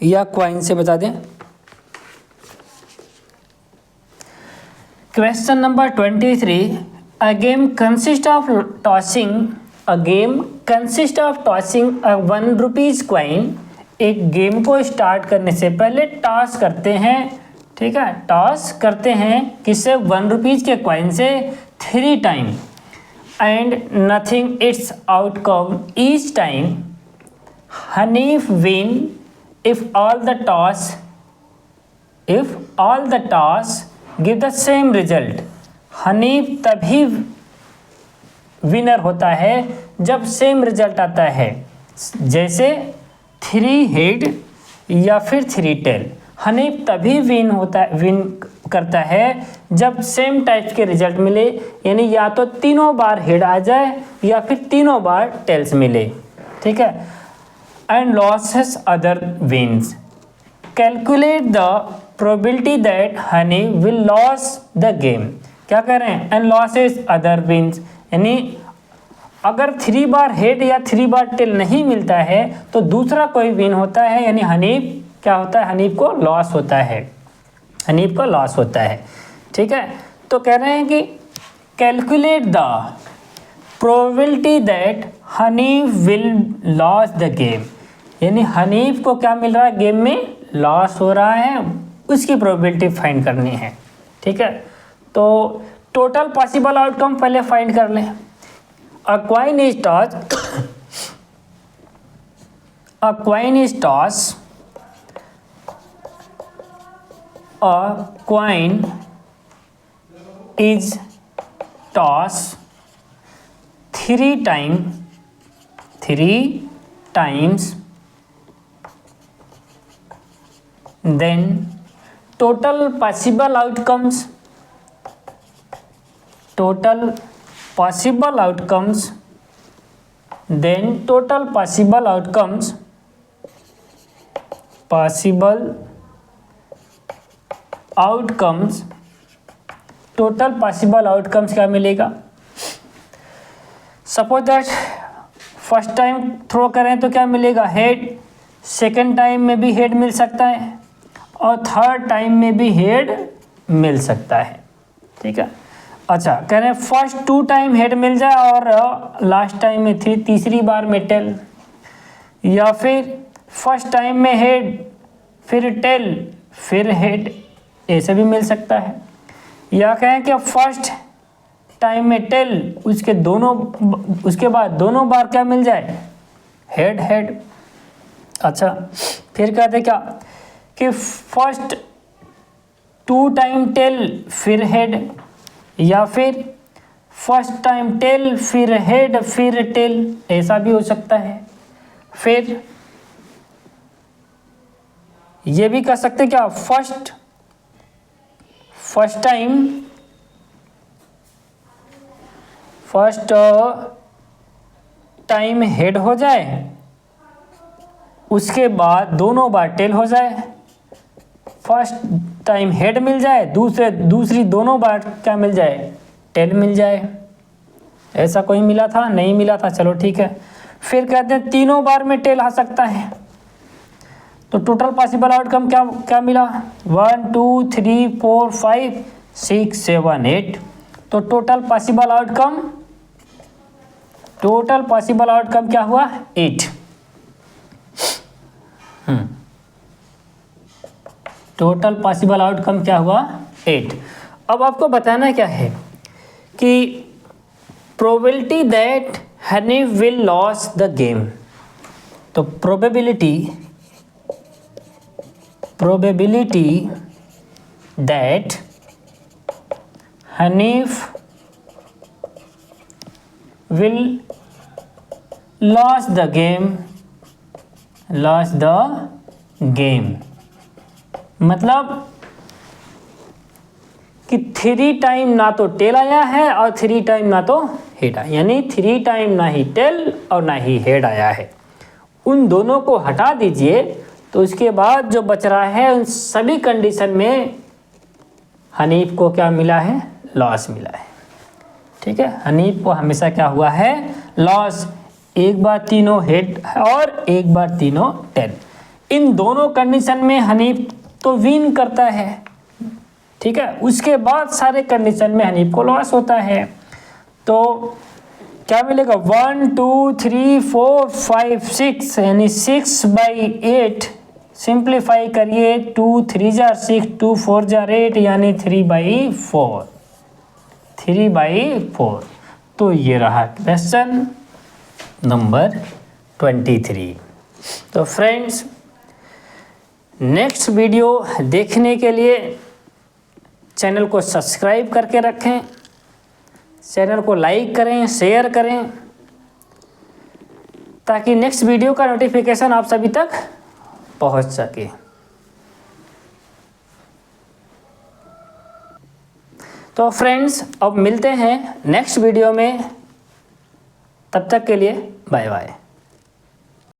या क्वाइन से, बता दें। Question number 23, a game consist of tossing a 1 rupees coin. एक गेम को स्टार्ट करने से पहले टॉस करते हैं, ठीक है, टॉस करते हैं किससे, 1 रुपीज़ के क्वाइन से 3 time, and nothing it's outcome each time, Hanif win if all the toss give the same result। Hanif तभी विनर होता है जब सेम रिजल्ट आता है, जैसे 3 हेड या फिर 3 टेल। हनीफ तभी विन करता है जब सेम टाइप के रिजल्ट मिले, यानी या तो तीनों बार हेड आ जाए या फिर तीनों बार टेल्स मिले, ठीक है। And losses other wins, calculate the probability that Honey will lose the game. क्या कह रहे हैं, एंड लॉसेस अदर विन्स, यानी अगर 3 बार हेड या 3 बार टेल नहीं मिलता है तो दूसरा कोई विन होता है, यानी हनीफ क्या होता है, हनीफ को लॉस होता है, ठीक है। तो कह रहे हैं कि calculate the probability that Hanif will lose the game, यानी हनीफ को क्या मिल रहा है, गेम में लॉस हो रहा है, उसकी प्रोबेबिलिटी फाइंड करनी है, ठीक है। तो टोटल पॉसिबल आउटकम पहले फाइंड कर लें। A coin is toss, a coin is toss, a coin is toss 3 times, then total possible outcomes क्या मिलेगा। Suppose that first time throw करें तो क्या मिलेगा, हेड, सेकेंड टाइम में भी हेड मिल सकता है और थर्ड टाइम में भी हेड मिल सकता है, ठीक है। अच्छा, कह रहे हैं फर्स्ट 2 टाइम हेड मिल जाए और लास्ट टाइम में तीसरी बार में टेल, या फिर फर्स्ट टाइम में हेड फिर टेल फिर हेड, ऐसे भी मिल सकता है। या कहें कि फर्स्ट टाइम में टेल, उसके बाद दोनों बार क्या मिल जाए, हेड। अच्छा, फिर कहते क्या कि फर्स्ट 2 टाइम टेल फिर हेड, या फिर फर्स्ट टाइम टेल, फिर हेड, फिर टेल, ऐसा भी हो सकता है। फिर ये भी कर सकते क्या, फर्स्ट टाइम हेड हो जाए, उसके बाद दोनों बार टेल हो जाए। फर्स्ट टाइम हेड मिल जाए, दूसरी दोनों बार क्या मिल जाए, टेल मिल जाए। ऐसा कोई मिला था, नहीं मिला था, चलो ठीक है। फिर कहते हैं तीनों बार में टेल आ सकता है, तो टोटल पॉसिबल आउटकम क्या क्या मिला, 1 2 3 4 5 6 7 8। तो टोटल पॉसिबल आउटकम क्या हुआ, 8। टोटल पॉसिबल आउटकम क्या हुआ, 8। अब आपको बताना क्या है कि probability that Hanif will lose the game. तो probability that Hanif will lose the game, मतलब कि 3 टाइम ना तो टेल आया है और 3 टाइम ना तो हेड आया, यानी 3 टाइम ना ही टेल और ना ही हेड आया है। उन दोनों को हटा दीजिए, तो उसके बाद जो बच रहा है उन सभी कंडीशन में हनीफ को क्या मिला है, लॉस मिला है। ठीक है, हनीफ को हमेशा क्या हुआ है, लॉस। एक बार तीनों हेड और एक बार तीनों टेल, इन दोनों कंडीशन में हनीफ तो विन करता है। ठीक है, उसके बाद सारे कंडीशन में हनीफ को लॉस होता है। तो क्या मिलेगा, 1 2 3 4 5 6, यानी 6/8। सिंप्लीफाई करिए, 2 3 जार 6, 2 4 जार 8, यानी 3/4। तो ये रहा क्वेश्चन नंबर 23। तो फ्रेंड्स, नेक्स्ट वीडियो देखने के लिए चैनल को सब्सक्राइब करके रखें, चैनल को लाइक करें, शेयर करें, ताकि नेक्स्ट वीडियो का नोटिफिकेशन आप सभी तक पहुंच सके। तो फ्रेंड्स, अब मिलते हैं नेक्स्ट वीडियो में, तब तक के लिए बाय बाय।